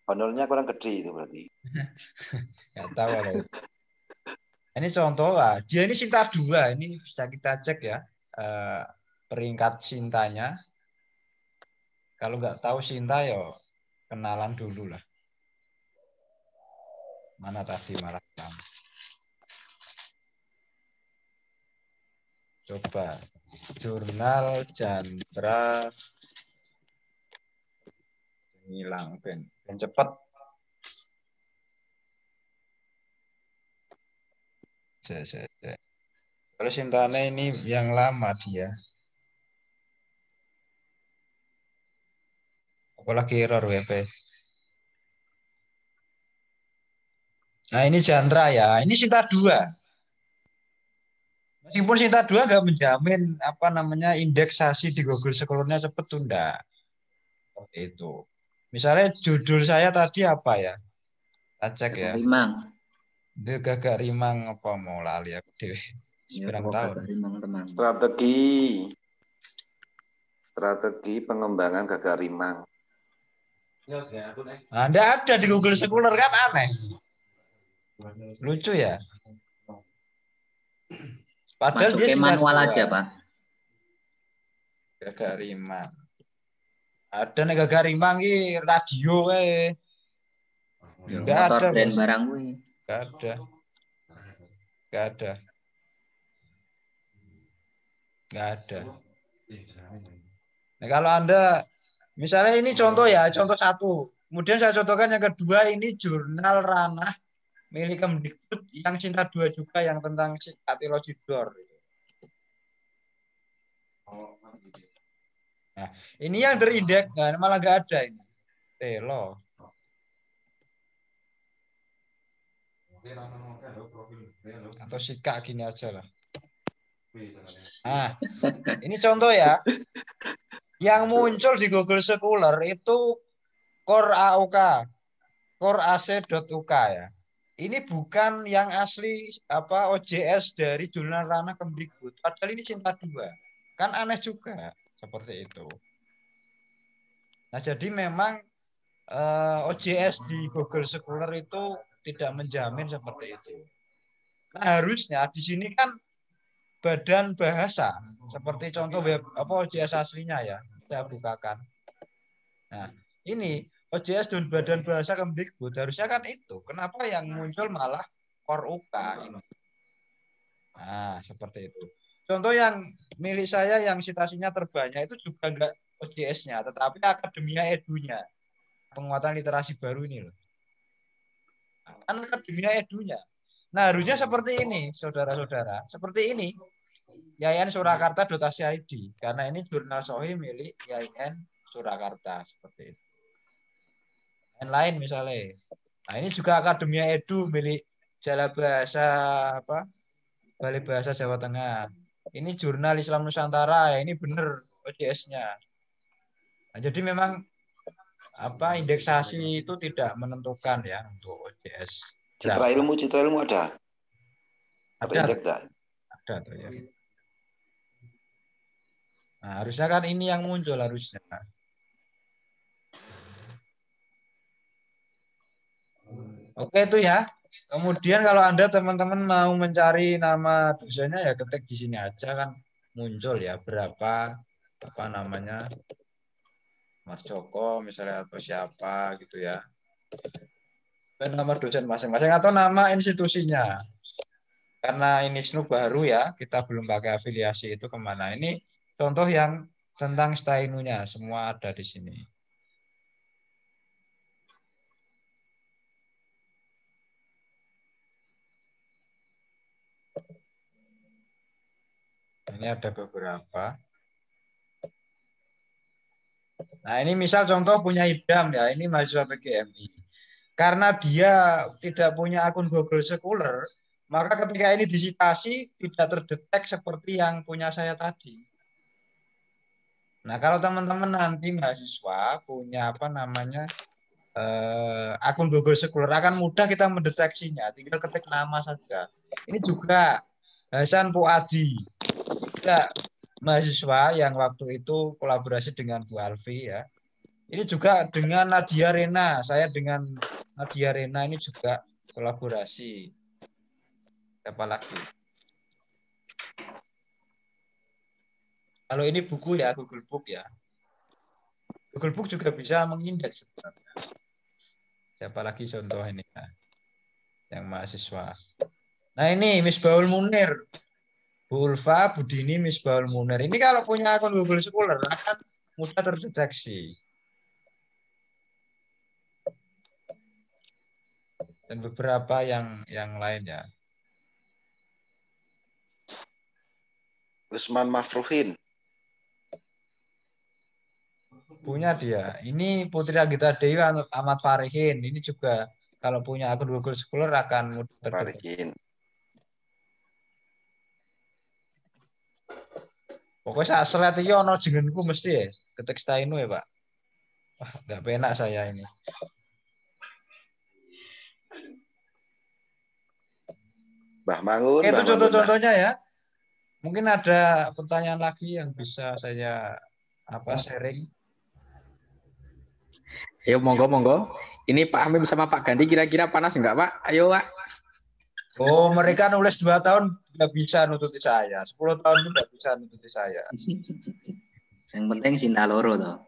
[SPEAKER 2] Honornya kurang gede itu berarti.
[SPEAKER 1] Nggak tahu loh. Ini contoh lah. Dia ini Cinta 2. Ini bisa kita cek ya. Peringkat Cintanya. Kalau nggak tahu Cinta ya kenalan dulu lah. Mana tadi malah kamu. Coba jurnal Jantra hilang ben cepet. Kalau Cintanya ini yang lama dia. Apalagi error WP. Nah ini Jantra ya. Ini Cinta 2. Meskipun Cinta 2 nggak menjamin apa namanya indeksasi di Google Scholar-nya cepet tuh enggak. Seperti itu. Misalnya judul saya tadi apa ya? Kita cek ya.
[SPEAKER 3] Rimang.
[SPEAKER 1] Dia Gagak Rimang apa mau lali aku deh. Seberang tahun.
[SPEAKER 2] Strategi pengembangan Gagak Rimang.
[SPEAKER 1] Nah, enggak ada di Google Scholar kan aneh. Lucu ya. Padahal
[SPEAKER 3] masuk
[SPEAKER 1] dia
[SPEAKER 3] ke manual
[SPEAKER 1] 2.
[SPEAKER 3] aja Pak.
[SPEAKER 1] Gagak Rimang. Ada nek Gagarimang iki radio kae.
[SPEAKER 3] Yo,
[SPEAKER 1] Enggak
[SPEAKER 3] motor
[SPEAKER 1] ada,
[SPEAKER 3] dan
[SPEAKER 1] Bos.
[SPEAKER 3] barang kuwi.
[SPEAKER 1] Enggak ada. Enggak ada. Enggak ada. Nah, kalau Anda misalnya ini contoh ya, contoh satu. Kemudian saya contohkan yang kedua, ini jurnal ranah milik Kemdikbud yang Cinta 2 juga yang tentang Katilojidor. Nah, ini yang terindeks, nah, malah nggak ada ini. Telo. Atau sikak gini aja lah. Nah, ini contoh ya. Yang muncul di Google Scholar itu core AUK, core AC.UK ya. Ini bukan yang asli apa OJS dari jurnal ranah Kemdikbud. Padahal ini Cinta 2. Kan aneh juga seperti itu. Nah, jadi memang OJS di Google Scholar itu tidak menjamin seperti itu. Nah, harusnya di sini kan badan bahasa seperti contoh web apa OJS aslinya ya. Saya bukakan. Nah, ini OJS dan badan bahasa Kemdikbud harusnya kan itu. Kenapa yang muncul malah Core UK ini? Nah, seperti itu. Contoh yang milik saya yang citasinya terbanyak itu juga enggak OJS-nya, tetapi Akademia Edunya. Penguatan literasi baru ini loh. Kan Akademia Edunya. Nah, harusnya seperti ini, saudara-saudara. Seperti ini. YIN Surakarta.id. Karena ini jurnal Sohi milik YIN Surakarta. Seperti itu. Yang lain misalnya. Nah, ini juga Akademia Edu milik Jala Bahasa apa? Balai Bahasa Jawa Tengah. Ini jurnal Islam Nusantara, ya ini benar OJS-nya. Nah, jadi memang apa indeksasi itu tidak menentukan ya untuk OJS.
[SPEAKER 2] Citra ilmu ada. Terindeks enggak?
[SPEAKER 1] Ada tuh ya. Nah, harusnya kan ini yang muncul harusnya. Oke itu ya. Kemudian kalau Anda teman-teman mau mencari nama dosennya ya ketik di sini aja kan muncul ya berapa apa namanya Mas Joko misalnya atau siapa gitu ya. Nama dosen masing-masing atau nama institusinya. Karena ini SNU baru ya, kita belum pakai afiliasi itu kemana. Ini contoh yang tentang stainunya semua ada di sini. Ini ada beberapa. Nah, ini misal contoh punya Idam ya, ini mahasiswa PGMI. Karena dia tidak punya akun Google Scholar, maka ketika ini disitasi tidak terdetek seperti yang punya saya tadi. Nah, kalau teman-teman nanti mahasiswa punya apa namanya akun Google Scholar akan mudah kita mendeteksinya, tinggal ketik nama saja. Ini juga Hasan Puadi, juga mahasiswa yang waktu itu kolaborasi dengan Bu Alfi ya. Ini juga dengan Nadia Rena, saya dengan Nadia Rena ini juga kolaborasi. Siapa lagi? Kalau ini buku ya Google Book ya. Google Book juga bisa mengindeks sebenarnya. Siapa lagi contoh ini ya? Yang mahasiswa. Nah ini Misbahul Munir. Bu Ulfa, Budini, Misbahul Munir. Ini kalau punya akun Google Scholar akan mudah terdeteksi. Dan beberapa yang lain ya.
[SPEAKER 2] Usman Mafruhin.
[SPEAKER 1] Punya dia. Ini Putri Agita Dewi Ahmad Farihin. Ini juga kalau punya akun Google Scholar akan mudah terdeteksi.
[SPEAKER 2] Farihin.
[SPEAKER 1] Pokoknya saat selet iki ono jenengku mesti ya. Ketik stainu ya, Pak. Wah, enggak penak saya ini.
[SPEAKER 2] Mbah Mangun.
[SPEAKER 1] Oke, itu contoh-contohnya ya. Mungkin ada pertanyaan lagi yang bisa saya sharing.
[SPEAKER 4] Ayo monggo. Ini Pak Hamim sama Pak Gandhi kira-kira panas enggak, Pak? Ayo, Pak.
[SPEAKER 1] Oh, mereka nulis 2 tahun nggak bisa nututi saya. 10 tahun pun nggak bisa nututi saya.
[SPEAKER 3] Yang penting cinta loro toh.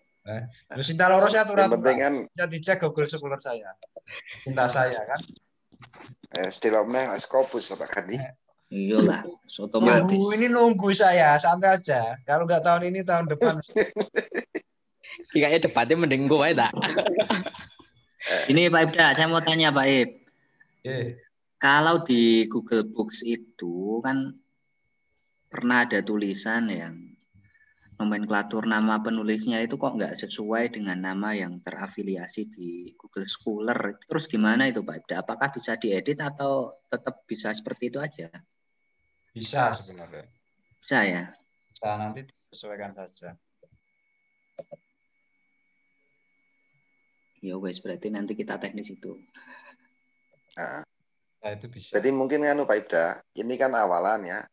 [SPEAKER 1] Lu Cinta loro saya
[SPEAKER 2] Yang penting kan
[SPEAKER 1] bisa dicek Google Scholar saya. Cinta saya kan.
[SPEAKER 2] Stilomnya Scopus Pak Kandi.
[SPEAKER 6] Iyalah, otomatis.
[SPEAKER 1] Nunggu saya, santai aja. Kalau nggak tahun ini, tahun depan.
[SPEAKER 4] Kayaknya debatnya mending gue tak.
[SPEAKER 6] Ini Pak Ibda, saya mau tanya Pak Ib. Kalau di Google Books itu kan pernah ada tulisan yang nomenklatur nama penulisnya itu kok nggak sesuai dengan nama yang terafiliasi di Google Scholar. Terus gimana itu Pak Ibda? Apakah bisa diedit atau tetap bisa seperti itu aja?
[SPEAKER 1] Bisa sebenarnya.
[SPEAKER 6] Bisa ya?
[SPEAKER 1] Bisa, nanti disesuaikan saja.
[SPEAKER 6] Ya wes, berarti nanti kita teknis itu.
[SPEAKER 2] Nah,
[SPEAKER 1] itu bisa.
[SPEAKER 2] Jadi mungkin kan Pak Ibda, ini kan awalan ya.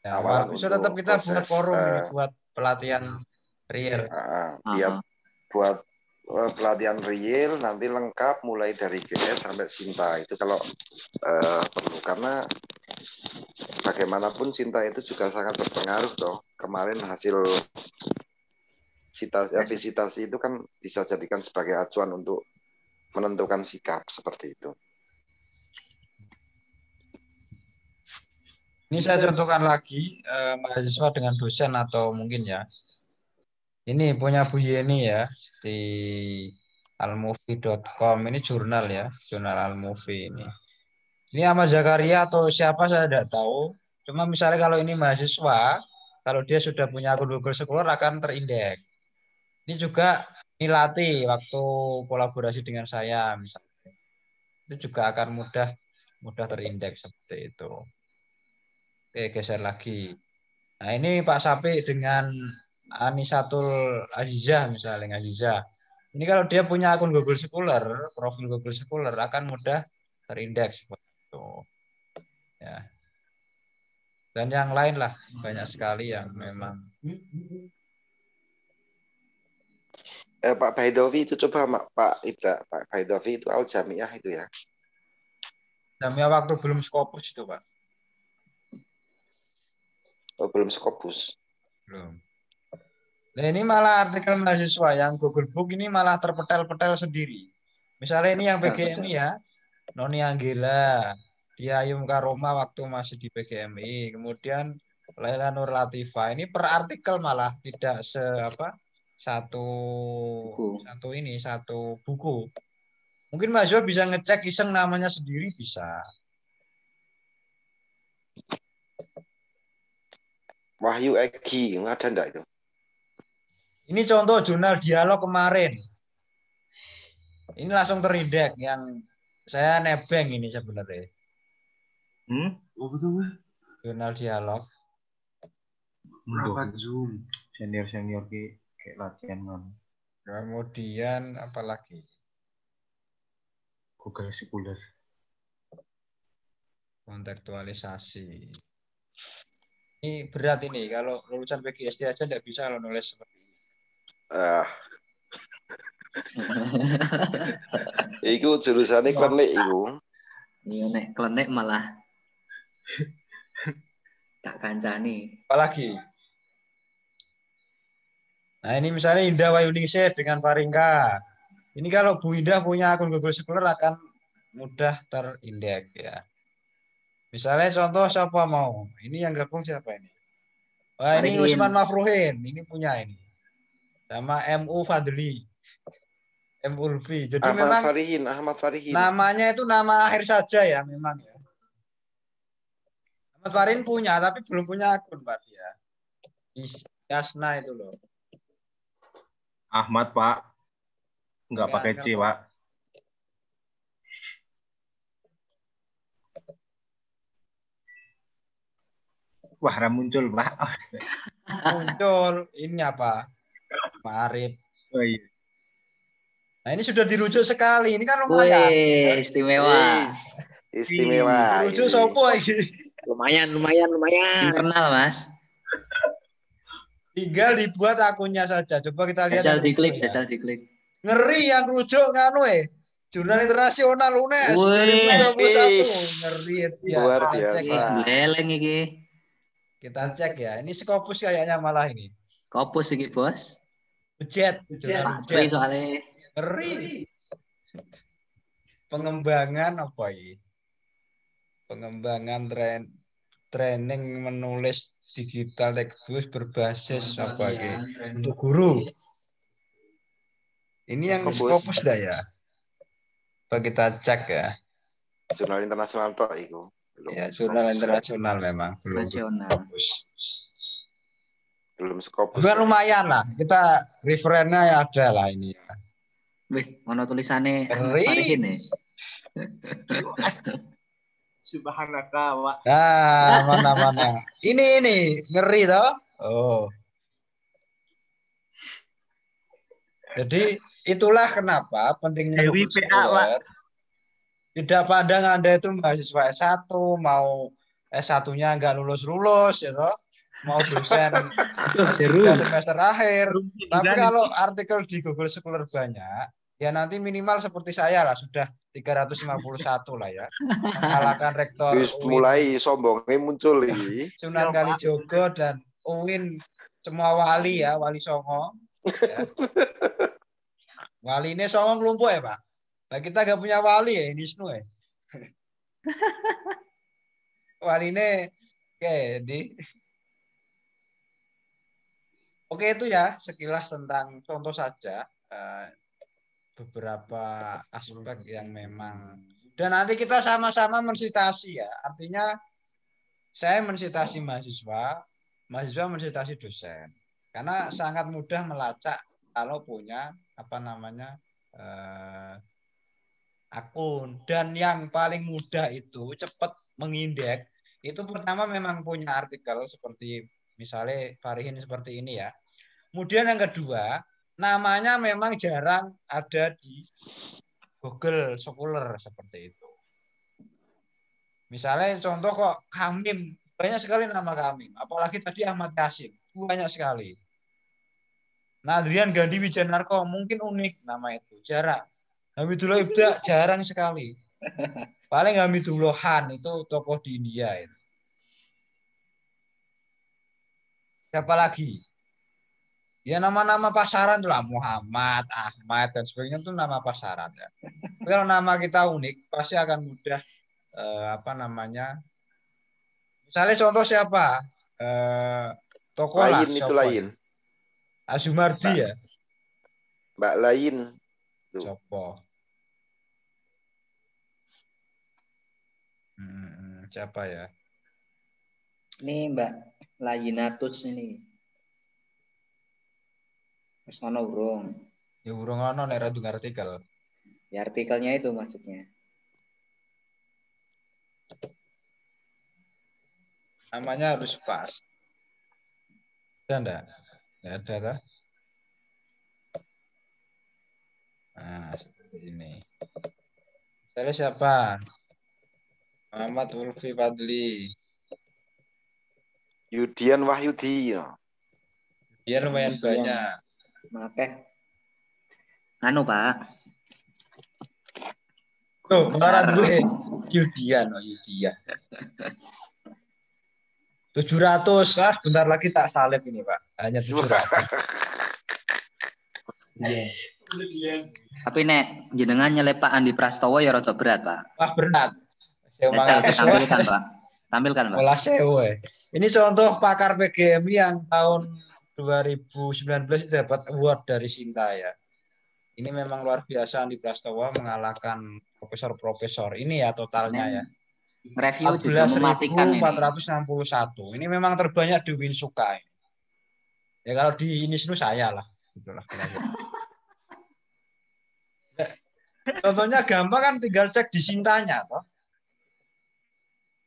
[SPEAKER 1] Awalan bisa tetap kita buat forum ini, buat pelatihan real.
[SPEAKER 2] Buat pelatihan real nanti lengkap mulai dari GS sampai Sinta itu kalau perlu, karena bagaimanapun Sinta itu juga sangat berpengaruh toh. Kemarin hasil visitasi itu kan bisa jadikan sebagai acuan untuk menentukan sikap seperti itu.
[SPEAKER 1] Ini saya contohkan lagi mahasiswa dengan dosen atau mungkin ya. Ini punya Bu Yeni ya di almovie.com, ini jurnal ya, jurnal Almovie ini. Ini Ahmad Zakaria atau siapa saya tidak tahu. Cuma misalnya kalau ini mahasiswa, kalau dia sudah punya akun Google Scholar akan terindeks. Ini juga Milati waktu kolaborasi dengan saya misalnya. Itu juga akan mudah terindeks seperti itu. Oke, geser lagi. Nah, ini Pak Sapi dengan Anisatul Azizah misalnya, Azizah. Ini kalau dia punya akun Google Scholar, profil Google Scholar akan mudah terindeks seperti itu. Ya. Dan yang lain lah, banyak sekali yang memang.
[SPEAKER 2] Pak Baidovi itu coba Pak Ibda, Pak Baidovi itu Al Jamiah itu ya.
[SPEAKER 1] Jamiah waktu belum Scopus itu Pak.
[SPEAKER 2] Oh, belum Scopus.
[SPEAKER 1] Belum. Nah, ini malah artikel mahasiswa yang Google Book ini malah terpetel-petel sendiri. Misalnya ini yang PGMI ya, Noni Anggela, dia Ayum Karoma waktu masih di PGMI, kemudian Laila Nur Latifa. Ini per artikel malah tidak satu buku. Mungkin mahasiswa bisa ngecek iseng namanya sendiri bisa.
[SPEAKER 2] Wahyu Egi, ada enggak itu?
[SPEAKER 1] Ini contoh jurnal dialog kemarin. Ini langsung terindeks yang saya nebeng ini sebenarnya. Jurnal dialog.
[SPEAKER 3] Rapat Zoom. Senior kayak latihan kan.
[SPEAKER 1] Kemudian apalagi?
[SPEAKER 3] Google Scholar.
[SPEAKER 1] Kontekstualisasi. Ini berat ini. Kalau lulusan PGSD aja tidak bisa kalau nulis seperti ini.
[SPEAKER 2] Iku jurusannya klenik iku.
[SPEAKER 6] Iya nek klenik malah tak kancani.
[SPEAKER 1] Apalagi? Nah ini misalnya Indah Wayuningsih dengan Faringka. Ini kalau Bu Indah punya akun Google Scholar akan mudah terindeks ya. Misalnya contoh siapa mau? Ini yang gabung siapa ini? Wah ini Usman Mafruhin. Ini punya ini. Sama MU Fadli. M Ulfi. Jadi Ahmad Farihin. Namanya itu nama akhir saja ya memang ya. Ahmad Farihin punya tapi belum punya akun Pak dia. Yasna itu loh.
[SPEAKER 3] Ahmad Pak. Enggak pakai C Pak. Wah, muncul Pak.
[SPEAKER 1] Muncul. Ini apa? Pak Arif.
[SPEAKER 3] Oh iya.
[SPEAKER 1] Nah ini sudah dirujuk sekali. Ini kan lumayan.
[SPEAKER 6] Wih, istimewa.
[SPEAKER 2] Istimewa.
[SPEAKER 1] Rujuk sopo ini.
[SPEAKER 4] Lumayan.
[SPEAKER 6] Internal Mas.
[SPEAKER 1] Tinggal dibuat akunnya saja. Coba kita lihat.
[SPEAKER 6] Asal diklik.
[SPEAKER 1] Ngeri yang rujuk nganu Jurnal Internasional UNES 2021. Ngeri ya.
[SPEAKER 2] Luar biasa.
[SPEAKER 6] Leleng iki.
[SPEAKER 1] Kita cek ya. Ini Scopus kayaknya malah ini.
[SPEAKER 6] Scopus iki, Bos.
[SPEAKER 1] Budget.
[SPEAKER 6] Ngeri soalnya.
[SPEAKER 1] Ngeri. Pengembangan apa ini? Pengembangan training menulis digital textbook berbasis apa ini? Untuk guru. Ini yang Scopus dah ya. Coba kita cek ya.
[SPEAKER 2] Jurnal internasional tok itu.
[SPEAKER 1] Ya, jurnal internasional memang belum Scopus.
[SPEAKER 2] Belum Scopus.
[SPEAKER 1] Bukan lumayan lah. Kita referennya ada lah ini.
[SPEAKER 6] Wih, mana tulisannya
[SPEAKER 1] Farihin
[SPEAKER 6] nih.
[SPEAKER 3] Subhanaka wa.
[SPEAKER 1] Nah, mana. Ini ngeri toh. Oh. Jadi itulah kenapa pentingnya
[SPEAKER 3] Dewi
[SPEAKER 1] Google
[SPEAKER 3] PA, Pak.
[SPEAKER 1] Scholar. Tidak pandang Anda itu mahasiswa S1, mau S1-nya nggak lulus-lulus, ya toh. Mau dosen semester akhir. Tapi kalau artikel di Google Scholar banyak, ya nanti minimal seperti saya lah, sudah 351 lah ya. Mengalahkan rektor
[SPEAKER 2] mulai sombongnya muncul ini.
[SPEAKER 1] Sunan Kalijogo dan UIN, semua wali ya, wali Songo. Ya. Wali ini Songo ngelumpuh ya Pak. Nah, kita gak punya wali ya, ini Wisnu ya. Wali ini Oke itu ya sekilas tentang contoh saja beberapa aspek yang memang, dan nanti kita sama-sama mensitasi ya. Artinya saya mensitasi mahasiswa mensitasi dosen. Karena sangat mudah melacak kalau punya akun. Dan yang paling mudah itu cepat mengindeks itu pertama memang punya artikel seperti misalnya Farihin seperti ini ya. Kemudian yang kedua, namanya memang jarang ada di Google Scholar seperti itu. Misalnya contoh kok Kamim, banyak sekali nama Kamim. Apalagi tadi Ahmad Yasin, banyak sekali. Nah, Adrian Gandhi Wijanarko mungkin unik nama itu, jarang. Hamidullah Ibda jarang sekali. Paling Hamidullah Han itu tokoh di India itu. Siapa lagi? Ya nama-nama pasaran tuh lah, Muhammad, Ahmad dan sebagainya itu nama pasaran ya. Kalau nama kita unik pasti akan mudah Misalnya contoh siapa? Tokoh
[SPEAKER 2] Lain
[SPEAKER 1] lah,
[SPEAKER 2] itu lain.
[SPEAKER 1] Azumardi ya.
[SPEAKER 2] Mbak Lain.
[SPEAKER 1] Sopo. Siapa ya?
[SPEAKER 6] Ini Mbak Layinatus ini. Wis ono urung.
[SPEAKER 1] Ya urung ono nek ra artikel.
[SPEAKER 6] Ya artikelnya itu maksudnya.
[SPEAKER 1] Namanya harus pas. Ada enggak? Enggak ada kah? Nah, seperti ini. Saya siapa? Muhammad Ulfi Fadli.
[SPEAKER 2] Yudian Wahyudi ya.
[SPEAKER 1] Dia lumayan banyak.
[SPEAKER 6] Oke. Anu Pak.
[SPEAKER 1] Tuh, kemarin dulu Yudian. 700 bentar lagi tak salib ini Pak. Hanya 700.
[SPEAKER 6] Iya. Tapi nek jenengan nyelip Pak Andi Prastowo ya rada berat Pak.
[SPEAKER 1] Wah berat.
[SPEAKER 6] Tampilkan Pak. Tampilkan Pak.
[SPEAKER 1] Olah sewe. Ini contoh pakar PGMI yang tahun 2019 dapat award dari Sinta ya. Ini memang luar biasa, Andi Prastowo mengalahkan profesor-profesor. Ini ya totalnya ya.
[SPEAKER 6] Review juga mematikan
[SPEAKER 1] 14.461. Ini memang terbanyak di Winsuka. Ya kalau di Inisnu saya lah. Itulah. Contohnya gampang kan, tinggal cek di Sintanya toh.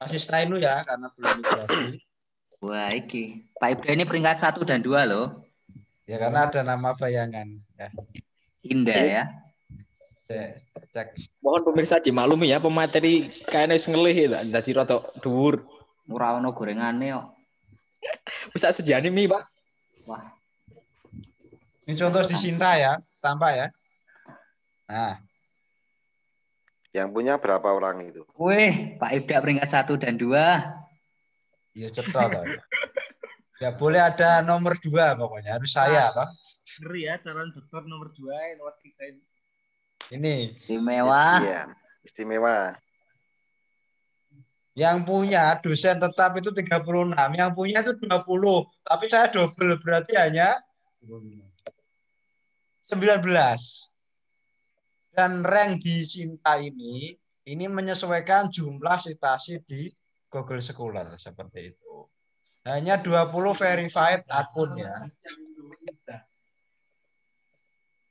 [SPEAKER 1] Masih Stainu ya karena belum migrasi.
[SPEAKER 6] Wah, iki. Pak Ibra ini peringkat 1 dan 2 loh.
[SPEAKER 1] Ya karena ada nama bayangan ya.
[SPEAKER 6] Indah ya.
[SPEAKER 1] Cek.
[SPEAKER 4] Mohon pemirsa dimaklumi ya, pemateri kayaknya ngelih ya, dadi rada dhuwur.
[SPEAKER 6] Ora ono gorengane kok.
[SPEAKER 4] Bisa sejani mi, Pak.
[SPEAKER 6] Wah.
[SPEAKER 1] Ini contoh di Sinta ya, tampak ya. Nah.
[SPEAKER 2] Yang punya berapa orang itu?
[SPEAKER 6] Wih, Pak Ibda peringkat 1 dan 2.
[SPEAKER 1] Iya cetok toh. Ya boleh ada nomor 2 pokoknya, harus saya toh.
[SPEAKER 7] Ngeri ya calon dokter nomor 2 nomor 3 ini.
[SPEAKER 1] Ini
[SPEAKER 6] Istimewa.
[SPEAKER 2] Iya, istimewa.
[SPEAKER 1] yang punya dosen tetap itu 36, yang punya itu 20. Tapi saya double berarti hanya 19. Dan rank di Sinta ini menyesuaikan jumlah citasi di Google Scholar seperti itu. Hanya 20 verified akun ya.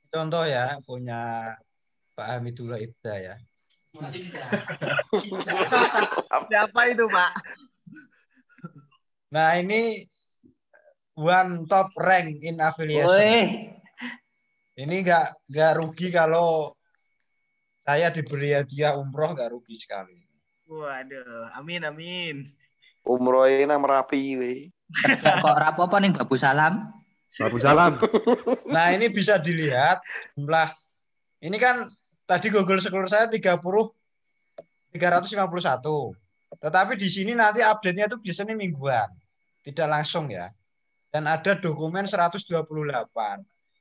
[SPEAKER 1] Contoh ya, punya Pak Hamidullah Ibda ya.
[SPEAKER 7] Siapa itu, Pak?
[SPEAKER 1] Nah, ini one top rank in affiliation.
[SPEAKER 6] Woi.
[SPEAKER 1] Ini nggak rugi kalau saya diberi hadiah umroh, nggak rugi sekali.
[SPEAKER 7] Waduh, amin.
[SPEAKER 2] Umroh ini nang Merapi we.
[SPEAKER 6] Kok rapopo ning Babu Salam?
[SPEAKER 5] Babu Salam.
[SPEAKER 1] Nah, ini bisa dilihat jumlah. Ini kan tadi Google Scholar saya 351. Tetapi di sini nanti update-nya itu biasanya mingguan. Tidak langsung ya. Dan ada dokumen 128.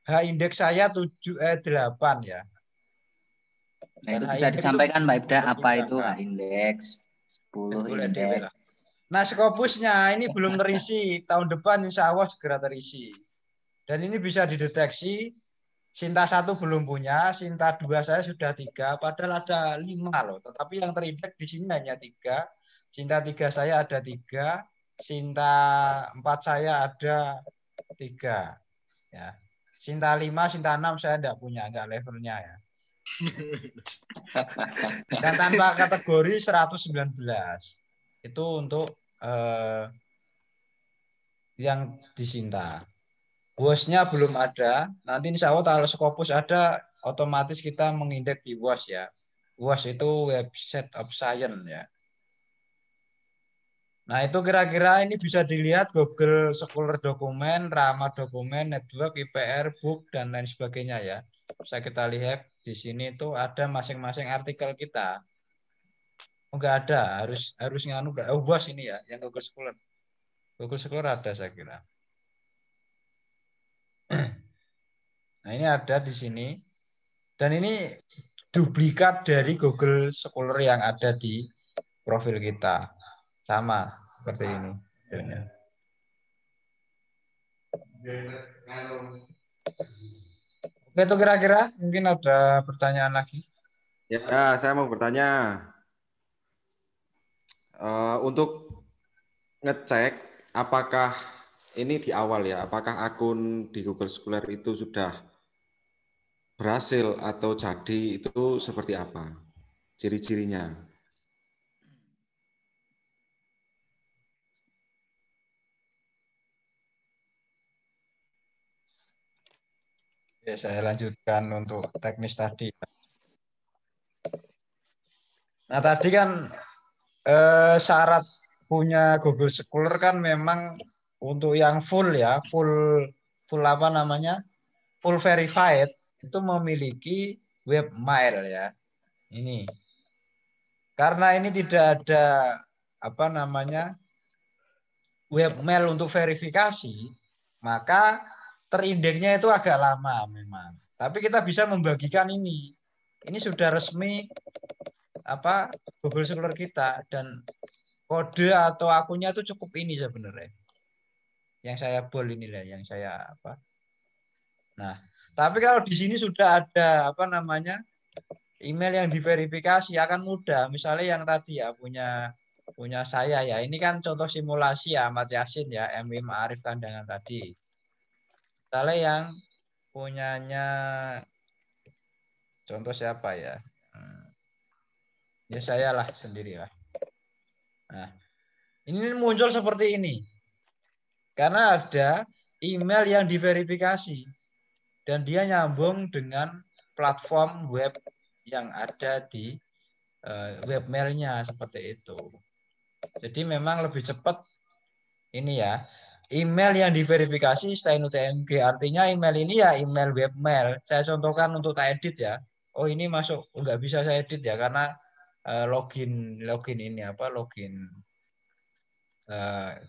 [SPEAKER 1] H indeks saya 8 ya.
[SPEAKER 6] Nah, itu bisa disampaikan Mbak Ibda apa itu H indeks 10 indeks.
[SPEAKER 1] Nah, Scopusnya ini belum terisi. Tahun depan insya Allah segera terisi. Dan ini bisa dideteksi. Sinta 1 belum punya, Sinta 2 saya sudah 3, padahal ada 5 loh. Tetapi yang terindeks di sini hanya 3. Sinta 3 saya ada 3, Sinta 4 saya ada 3. Ya. Sinta 5, Sinta 6 saya enggak punya, enggak levelnya ya. Dan tanpa kategori 119. Itu untuk yang di Sinta. WOS-nya belum ada. Nanti insya Allah kalau Scopus ada, otomatis kita mengindeks di WOS ya. WOS itu Website of Science ya. Nah, itu kira-kira ini bisa dilihat Google Scholar dokumen, Rama dokumen, Network, IPR, Book, dan lain sebagainya ya. Bisa kita lihat di sini itu ada masing-masing artikel kita. Enggak ada, harus nganu enggak. WOS ini ya, yang Google Scholar. Google Scholar ada saya kira. Nah, ini ada di sini. Dan ini duplikat dari Google Scholar yang ada di profil kita. Sama seperti ini. Oke, itu kira-kira mungkin ada pertanyaan lagi.
[SPEAKER 5] Ya, saya mau bertanya. Untuk ngecek apakah ini di awal ya, apakah akun di Google Scholar itu sudah berhasil atau jadi, itu seperti apa ciri-cirinya?
[SPEAKER 1] Ya, saya lanjutkan untuk teknis tadi. Nah, tadi kan syarat punya Google Scholar kan memang untuk yang full ya, full apa namanya? Full verified itu memiliki webmail ya. Ini. Karena ini tidak ada apa namanya? Webmail untuk verifikasi, maka terindeksnya itu agak lama memang. Tapi kita bisa membagikan ini. Ini sudah resmi apa Google Scholar kita dan kode atau akunnya itu cukup ini sebenarnya. Yang saya inilah yang saya apa. Nah, tapi kalau di sini sudah ada apa namanya? Email yang diverifikasi akan mudah. Misalnya yang tadi ya punya saya ya. Ini kan contoh simulasi ya Ahmad Yasin ya, MW Ma'arif Kandangan tadi. Misalnya yang punyanya contoh siapa ya? Ya saya lah sendiri lah. Nah, ini muncul seperti ini. Karena ada email yang diverifikasi dan dia nyambung dengan platform web yang ada di webmailnya seperti itu. Jadi memang lebih cepat ini ya. Email yang diverifikasi selain UTMG, artinya email ini ya email webmail. Saya contohkan untuk tak edit ya. Oh ini masuk, nggak bisa saya edit ya karena login ini apa login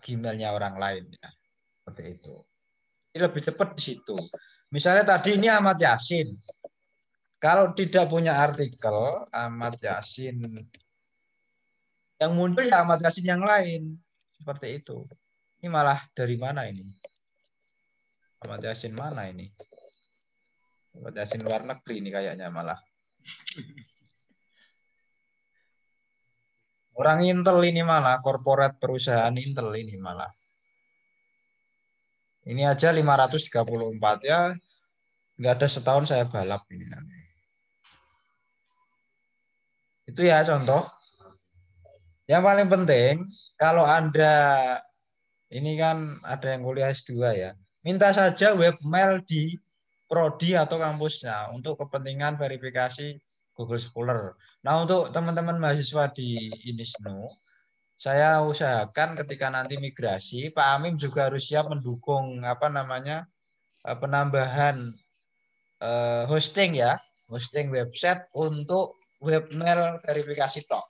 [SPEAKER 1] Gmailnya orang lain ya. Seperti itu. Ini lebih cepat di situ. Misalnya tadi ini Ahmad Yasin. Kalau tidak punya artikel Ahmad Yasin, yang muncul ya Ahmad Yasin yang lain. Seperti itu. Ini malah dari mana ini? Ahmad Yasin mana ini? Ahmad Yasin luar negeri ini kayaknya malah. Orang Intel ini malah, korporat perusahaan Intel ini malah. Ini aja 534 ya, nggak ada setahun saya balap ini nanti. Itu ya contoh. Yang paling penting, kalau Anda, ini kan ada yang kuliah S2 ya, minta saja webmail di prodi atau kampusnya untuk kepentingan verifikasi Google Scholar. Nah, untuk teman-teman mahasiswa di INISNU, saya usahakan ketika nanti migrasi, Pak Amim juga harus siap mendukung penambahan hosting ya, hosting website untuk webmail verifikasi tok.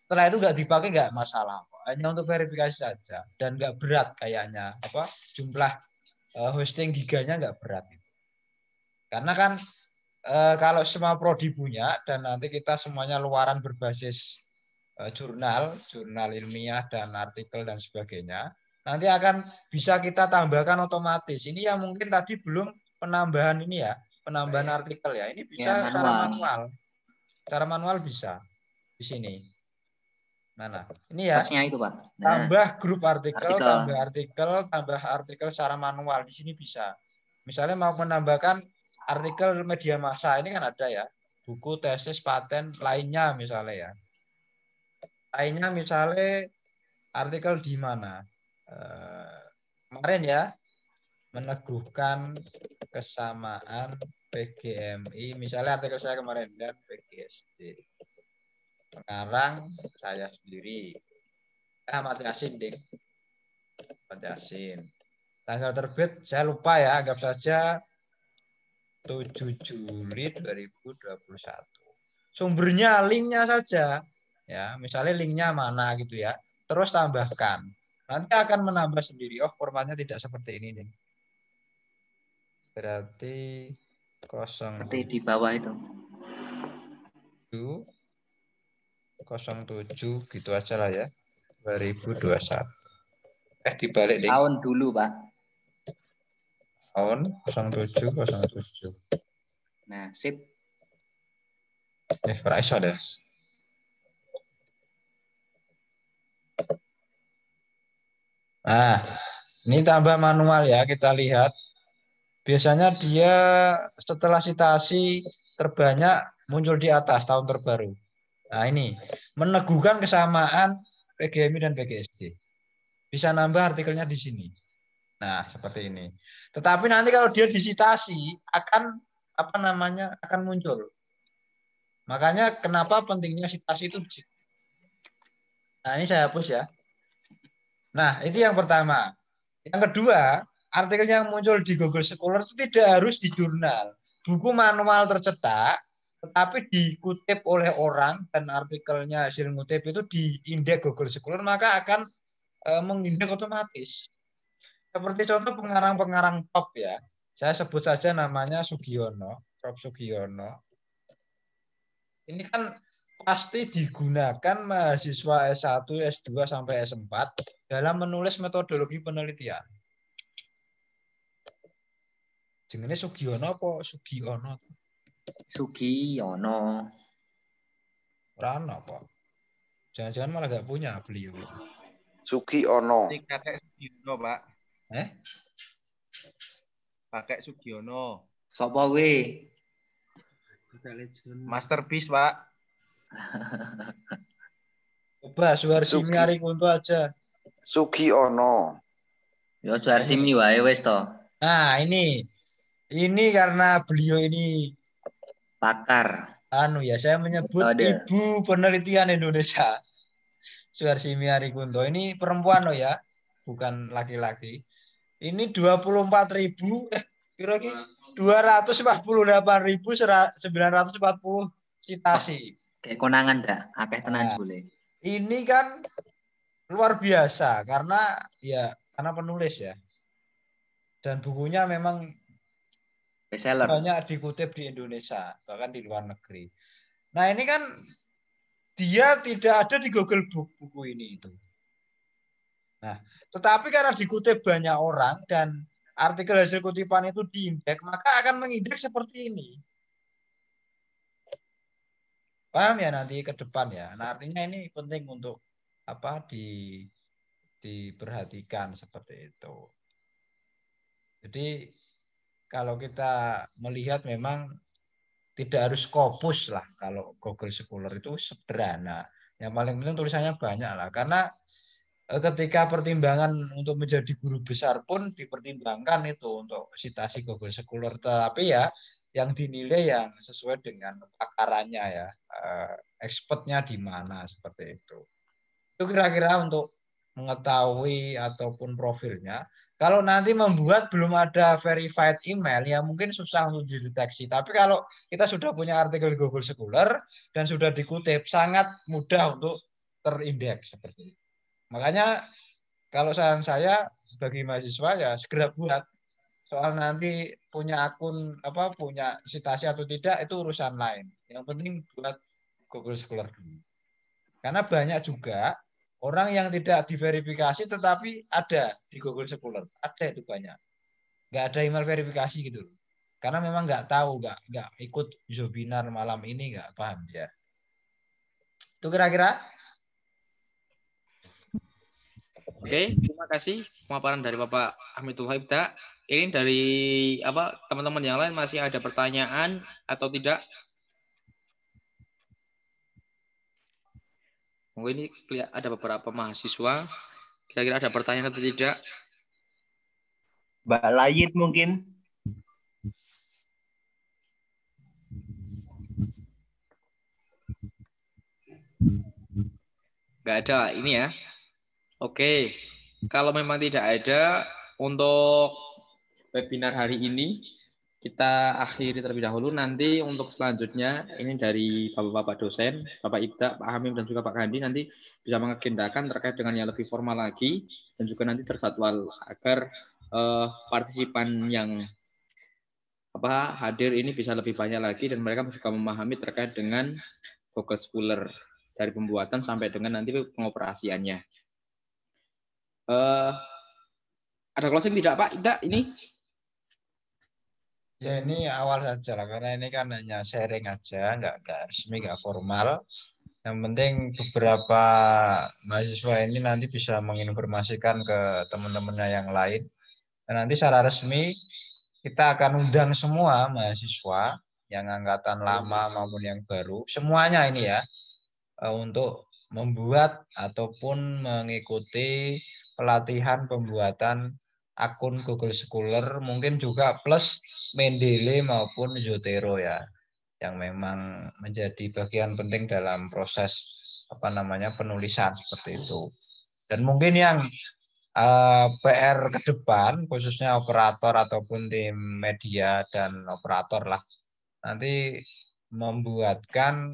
[SPEAKER 1] Setelah itu nggak dipakai nggak masalah, hanya untuk verifikasi saja dan nggak berat kayaknya jumlah hosting giganya nggak berat. Karena kan kalau semua prodi punya dan nanti kita semuanya luaran berbasis jurnal ilmiah dan artikel dan sebagainya, nanti akan bisa kita tambahkan otomatis. Ini yang mungkin tadi belum penambahan ini ya, penambahan artikel ya. Ini bisa secara manual. Secara manual bisa di sini. Mana? Ini ya.
[SPEAKER 6] Itu, Pak. Nah,
[SPEAKER 1] tambah grup artikel, tambah artikel secara manual. Di sini bisa. Misalnya mau menambahkan artikel media massa, ini kan ada ya. Buku, tesis, paten, lainnya misalnya ya. Lainnya misalnya artikel di mana? Kemarin ya, meneguhkan kesamaan PGMI. Misalnya artikel saya kemarin dan PGSD. Sekarang saya sendiri. Ahmad Yasin, ding. Ahmad Yasin. Tanggal terbit saya lupa ya, anggap saja 7 Juli 2021. Sumbernya linknya saja. Ya, misalnya linknya mana gitu ya. Terus tambahkan. Nanti akan menambah sendiri. Oh, formatnya tidak seperti ini nih. Berarti 0.
[SPEAKER 6] Seperti di bawah itu.
[SPEAKER 1] 07 gitu aja lah ya. 2021. Dibalik nih.
[SPEAKER 6] Tahun dulu, Pak.
[SPEAKER 1] Tahun 07.
[SPEAKER 6] Nah, sip.
[SPEAKER 1] Iso deh. Nah, ini tambah manual ya, kita lihat. Biasanya dia setelah citasi terbanyak muncul di atas tahun terbaru. Nah, ini meneguhkan kesamaan PGMI dan PGSD. Bisa nambah artikelnya di sini. Nah, seperti ini. Tetapi nanti kalau dia disitasi akan akan muncul. Makanya kenapa pentingnya citasi itu. Nah, ini saya hapus ya. Nah, itu yang pertama. Yang kedua, artikel yang muncul di Google Scholar itu tidak harus di jurnal. Buku manual tercetak, tetapi dikutip oleh orang dan artikelnya hasil ngutip itu di indeks Google Scholar, maka akan mengindeks otomatis. Seperti contoh pengarang-pengarang top ya. Saya sebut saja namanya Sugiono, Prof. Sugiono. Ini kan pasti digunakan mahasiswa S1, S2 sampai S4 dalam menulis metodologi penelitian. Jenenge Sugiono apa Sugiono?
[SPEAKER 6] Sugiono.
[SPEAKER 1] Rano apa? Jangan-jangan malah gak punya beliau.
[SPEAKER 2] Sugiono.
[SPEAKER 7] Kakek Sugiono, Pak. Kakek Sugiono.
[SPEAKER 6] Sopo we?
[SPEAKER 7] Masterpiece, Pak.
[SPEAKER 1] Coba Suharsimi Arikunto aja.
[SPEAKER 2] Sugiono.
[SPEAKER 6] Yo Suharsimi wae wis to.
[SPEAKER 1] Nah, ini karena beliau ini
[SPEAKER 6] pakar.
[SPEAKER 1] Saya menyebut ibu penelitian Indonesia. Suharsimi Arikunto. Ini perempuan ya, bukan laki-laki. Ini 24.000 kira-kira 248.940 citasi.
[SPEAKER 6] Kayak konangan dah, akeh tenan boleh.
[SPEAKER 1] Ini kan luar biasa karena penulis ya. Dan bukunya memang
[SPEAKER 6] Bestseller.
[SPEAKER 1] banyak dikutip di Indonesia, bahkan di luar negeri. Nah ini kan dia tidak ada di Google Book buku ini itu. Nah, tetapi karena dikutip banyak orang dan artikel hasil kutipan itu diindeks, maka akan mengindeks seperti ini. Paham ya nanti ke depan ya. Nah, artinya ini penting untuk apa diperhatikan seperti itu. Jadi kalau kita melihat memang tidak harus Scopus lah kalau Google Scholar itu sederhana. Yang paling penting tulisannya banyak lah karena ketika pertimbangan untuk menjadi guru besar pun dipertimbangkan itu untuk citasi Google Scholar. Tapi ya yang dinilai yang sesuai dengan pakarannya ya, expertnya di mana seperti itu. Itu kira-kira untuk mengetahui ataupun profilnya. Kalau nanti membuat belum ada verified email, ya mungkin susah untuk dideteksi. Tapi kalau kita sudah punya artikel Google Scholar dan sudah dikutip, sangat mudah untuk terindeks seperti itu. Makanya kalau saran saya bagi mahasiswa ya segera buat. Soal nanti punya akun apa punya citasi atau tidak itu urusan lain. Yang penting buat Google Scholar dulu. Karena banyak juga orang yang tidak diverifikasi tetapi ada di Google Scholar. Ada itu banyak. Nggak ada email verifikasi gitu. Karena memang nggak tahu, nggak ikut webinar malam ini, nggak paham ya. Itu kira-kira.
[SPEAKER 4] Oke, terima kasih pemaparan dari Bapak Hamidul Haibda. Ini dari apa teman-teman yang lain masih ada pertanyaan atau tidak? Mungkin ini ada beberapa mahasiswa. Kira-kira ada pertanyaan atau tidak?
[SPEAKER 7] Mbak Layit mungkin.
[SPEAKER 4] Nggak ada ini ya. Oke, kalau memang tidak ada untuk webinar hari ini, kita akhiri terlebih dahulu. Nanti untuk selanjutnya, ini dari Bapak-Bapak dosen, Bapak Ibda, Pak Hamim, dan juga Pak Gandhi, nanti bisa mengagendakan terkait dengan yang lebih formal lagi, dan juga nanti terjadwal agar partisipan yang hadir ini bisa lebih banyak lagi, dan mereka juga memahami terkait dengan Google Scholar, dari pembuatan sampai dengan nanti pengoperasiannya. Ada closing tidak Pak Ibda ini?
[SPEAKER 1] Ya ini awal saja lah karena ini kan hanya sharing aja, nggak resmi, nggak formal. Yang penting beberapa mahasiswa ini nanti bisa menginformasikan ke teman-temannya yang lain. Dan nanti secara resmi kita akan undang semua mahasiswa yang angkatan lama maupun yang baru, semuanya ini ya, untuk membuat ataupun mengikuti pelatihan pembuatan akun Google Scholar, mungkin juga plus Mendeley maupun Zotero ya, yang memang menjadi bagian penting dalam proses penulisan seperti itu. Dan mungkin yang PR ke depan khususnya operator ataupun tim media dan operator lah nanti membuatkan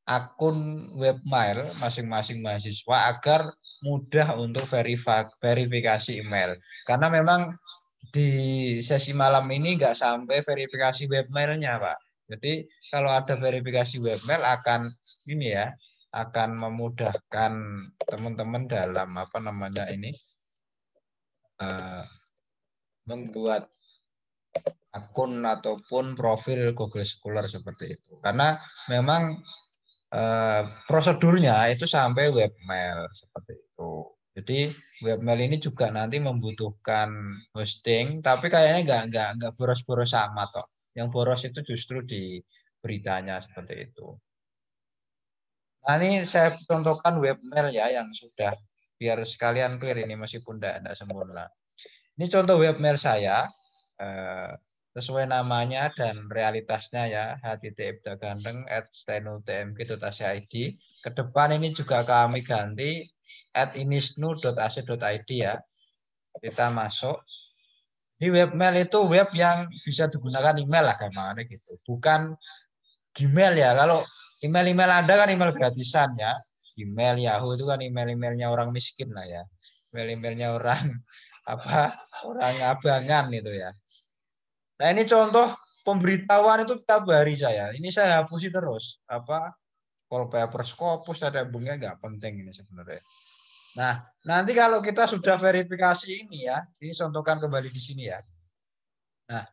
[SPEAKER 1] akun webmail masing-masing mahasiswa agar mudah untuk verifikasi email. Karena memang di sesi malam ini nggak sampai verifikasi webmailnya, Pak. Jadi kalau ada verifikasi webmail akan ini ya, akan memudahkan teman-teman dalam membuat akun ataupun profil Google Scholar seperti itu. Karena memang prosedurnya itu sampai webmail seperti itu. Jadi webmail ini juga nanti membutuhkan hosting, tapi kayaknya nggak boros-boros amat kok. Yang boros itu justru di beritanya seperti itu. Nah ini saya contohkan webmail ya yang sudah biar sekalian clear ini meskipun tidak sempurna. Ini contoh webmail saya. Sesuai namanya dan realitasnya ya, h.ibdaganteng@stenutmg.ac.id. Ke depan ini juga kami ganti @inisnu.ac.id ya. Kita masuk. Di webmail itu web yang bisa digunakan email lah gambarnya gitu. Bukan Gmail ya. Kalau email-email Anda kan email gratisan ya. Gmail, Yahoo itu kan email-emailnya orang miskin lah ya. Email-emailnya orang orang abangan itu ya. Nah, ini contoh pemberitahuan itu tiap hari saya. Ini saya hapusi terus. Apa wallpaper Scopus ada bungnya nggak penting ini sebenarnya. Nah, nanti kalau kita sudah verifikasi ini ya, ini contohkan kembali di sini ya. Nah,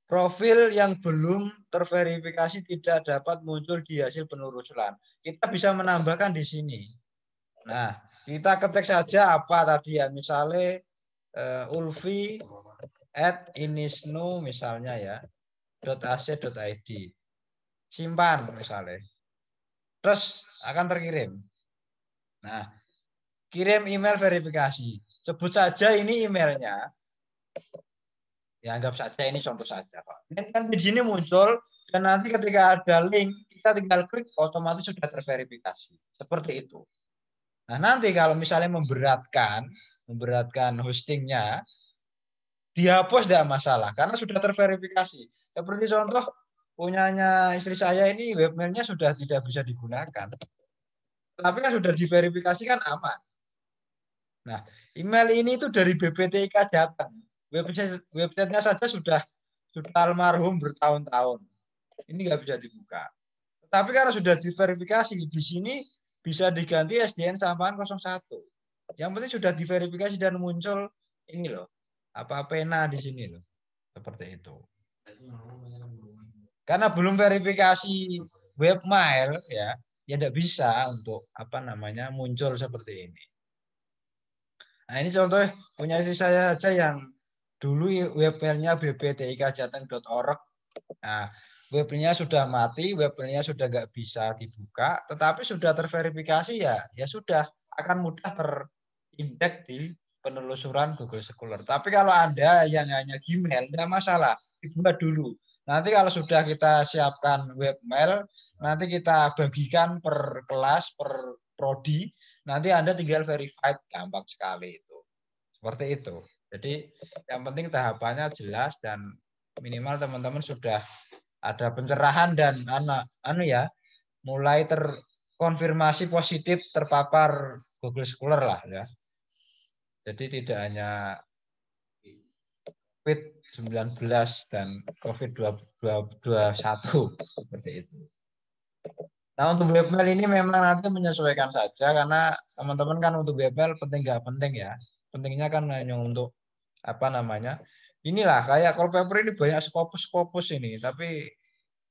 [SPEAKER 1] profil yang belum terverifikasi tidak dapat muncul di hasil penelusuran. Kita bisa menambahkan di sini. Nah, kita ketik saja apa tadi ya, misalnya Ulfi @inisnu misalnya ya, .ac.id. Simpan misalnya. Terus akan terkirim. Nah, kirim email verifikasi. Sebut saja ini emailnya. Ya, anggap saja ini contoh saja, Pak. Ini kan di sini muncul dan nanti ketika ada link, kita tinggal klik otomatis sudah terverifikasi. Seperti itu. Nah, nanti kalau misalnya memberatkan hostingnya, dihapus tidak masalah karena sudah terverifikasi. Seperti contoh punyanya istri saya ini webmailnya sudah tidak bisa digunakan. Tapi kan sudah diverifikasi kan aman. Nah, email ini itu dari BPTIK Jateng. Websitenya saja sudah almarhum bertahun-tahun. Ini nggak bisa dibuka. Tapi karena sudah diverifikasi, di sini bisa diganti SDN Sampahan 01. Yang penting sudah diverifikasi dan muncul ini loh, apa pena di sini loh, seperti itu. Karena belum verifikasi webmail ya tidak bisa untuk apa namanya muncul seperti ini. Nah, ini contoh punya istri saya saja yang dulu webmailnya bbtikjateng.org. Nah, webnya sudah mati, webnya sudah nggak bisa dibuka, tetapi sudah terverifikasi ya sudah akan mudah terindeks di penelusuran Google Scholar. Tapi kalau Anda yang hanya Gmail, tidak masalah, dibuat dulu. Nanti kalau sudah kita siapkan webmail, nanti kita bagikan per kelas, per prodi, nanti Anda tinggal verified, gampang sekali itu. Seperti itu. Jadi yang penting tahapannya jelas dan minimal teman-teman sudah ada pencerahan dan mulai terkonfirmasi positif terpapar Google Scholar lah ya. Jadi tidak hanya COVID-19 dan COVID-21 seperti itu. Nah, untuk webmail ini memang nanti menyesuaikan saja karena teman-teman kan untuk webmail penting nggak penting ya. Pentingnya kan hanya untuk apa namanya. Inilah kayak wallpaper ini banyak Scopus ini, tapi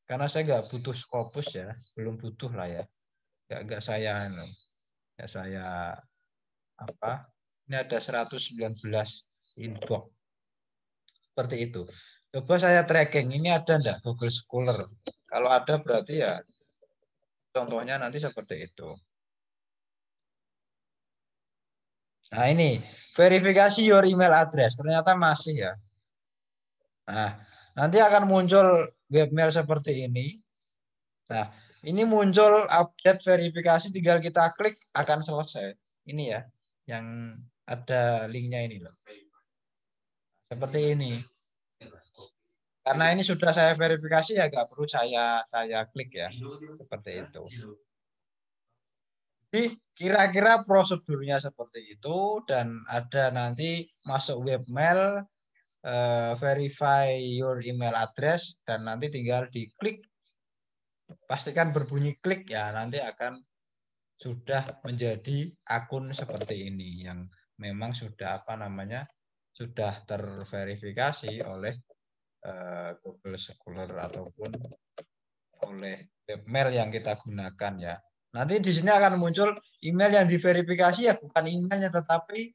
[SPEAKER 1] karena saya nggak butuh Scopus ya, belum butuh lah ya. Nggak saya apa? Ini ada 119 inbox. Seperti itu. Coba saya tracking, ini ada enggak Google Scholar? Kalau ada berarti ya contohnya nanti seperti itu. Nah ini, verifikasi your email address. Ternyata masih ya. Nah, nanti akan muncul webmail seperti ini. Nah, ini muncul update verifikasi, tinggal kita klik akan selesai. Ini ya, yang ada linknya ini loh. Seperti ini. Karena ini sudah saya verifikasi ya nggak perlu saya klik ya. Seperti itu. Jadi kira-kira prosedurnya seperti itu dan ada nanti masuk webmail verify your email address dan nanti tinggal diklik, pastikan berbunyi klik ya, nanti akan sudah menjadi akun seperti ini yang memang sudah apa namanya sudah terverifikasi oleh Google Scholar ataupun oleh webmail yang kita gunakan ya. Nanti di sini akan muncul email yang diverifikasi ya bukan emailnya tetapi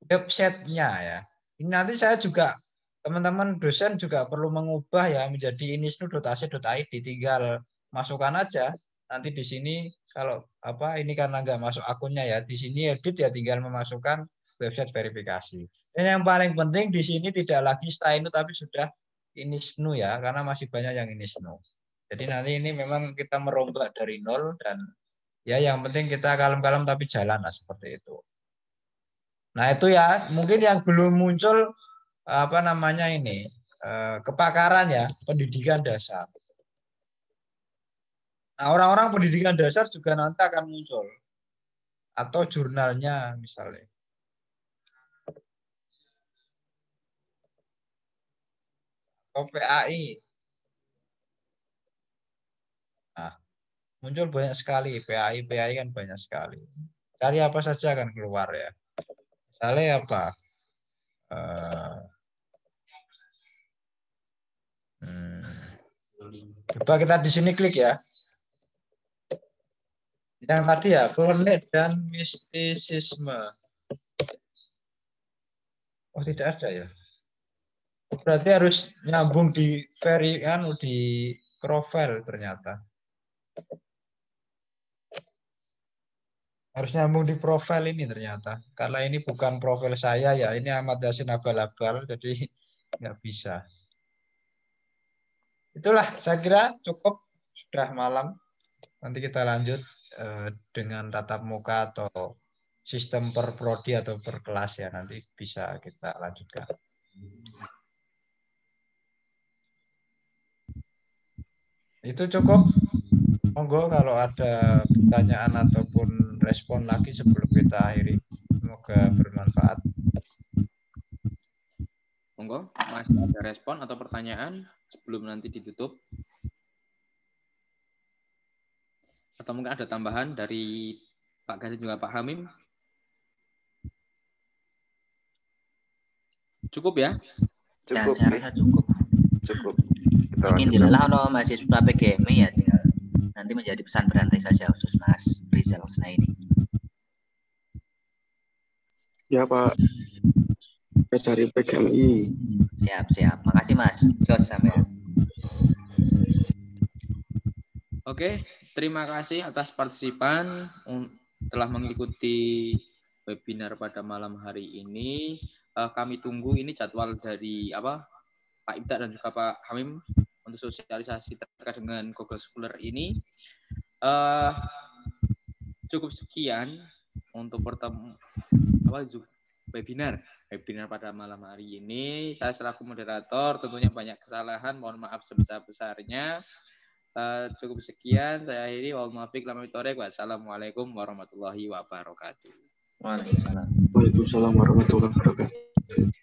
[SPEAKER 1] websitenya ya. Ini nanti saya juga teman-teman dosen juga perlu mengubah ya menjadi inisnu.ac.id, tinggal masukkan aja. Nanti di sini kalau apa ini karena nggak masuk akunnya ya, di sini edit ya tinggal memasukkan website verifikasi. Dan yang paling penting di sini tidak lagi Stainu tapi sudah inisnu ya, karena masih banyak yang inisnu. Jadi nanti ini memang kita merombak dari nol dan ya yang penting kita kalem-kalem tapi jalan lah seperti itu. Nah itu ya mungkin yang belum muncul apa namanya ini kepakaran ya pendidikan dasar. Nah orang-orang pendidikan dasar juga nanti akan muncul atau jurnalnya misalnya. PAI. Nah, muncul banyak sekali PAI kan banyak sekali. Cari apa saja akan keluar ya. Misalnya apa? Coba kita di sini klik ya. Yang tadi ya, kronik dan mistisisme. Oh, tidak ada ya. Berarti harus nyambung di profil ternyata. Harus nyambung di profil ini ternyata. Karena ini bukan profil saya ya, ini Ahmad Yasin abal-abal, jadi nggak bisa. Itulah, saya kira cukup, sudah malam. Nanti kita lanjut dengan tatap muka atau sistem per prodi atau per kelas ya, nanti bisa kita lanjutkan. Itu cukup. Monggo kalau ada pertanyaan ataupun respon lagi sebelum kita akhiri. Semoga bermanfaat.
[SPEAKER 4] Monggo, masih ada respon atau pertanyaan sebelum nanti ditutup? Atau mungkin ada tambahan dari Pak Gani juga Pak Hamim? Cukup ya?
[SPEAKER 2] Cukup.
[SPEAKER 6] Ya, saya rasa cukup.
[SPEAKER 2] Cukup.
[SPEAKER 6] Ini adalah mahasiswa PGMI ya, tinggal nanti menjadi pesan berantai saja khusus Mas Rizal Husnaini.
[SPEAKER 8] Ya Pak, dari PGMI.
[SPEAKER 6] Siap. Makasih Mas. Jos sampai.
[SPEAKER 4] Oke, terima kasih atas partisipan telah mengikuti webinar pada malam hari ini. Kami tunggu ini jadwal dari Pak Ibda dan juga Pak Hamim untuk sosialisasi terkait dengan Google Scholar ini. Cukup sekian untuk webinar pada malam hari ini. Saya selaku moderator tentunya banyak kesalahan, mohon maaf sebesar-besarnya. Cukup sekian, saya akhiri. Wassalamualaikum warahmatullahi wabarakatuh.
[SPEAKER 6] Waalaikumsalam.
[SPEAKER 8] Waalaikumsalam warahmatullahi wabarakatuh.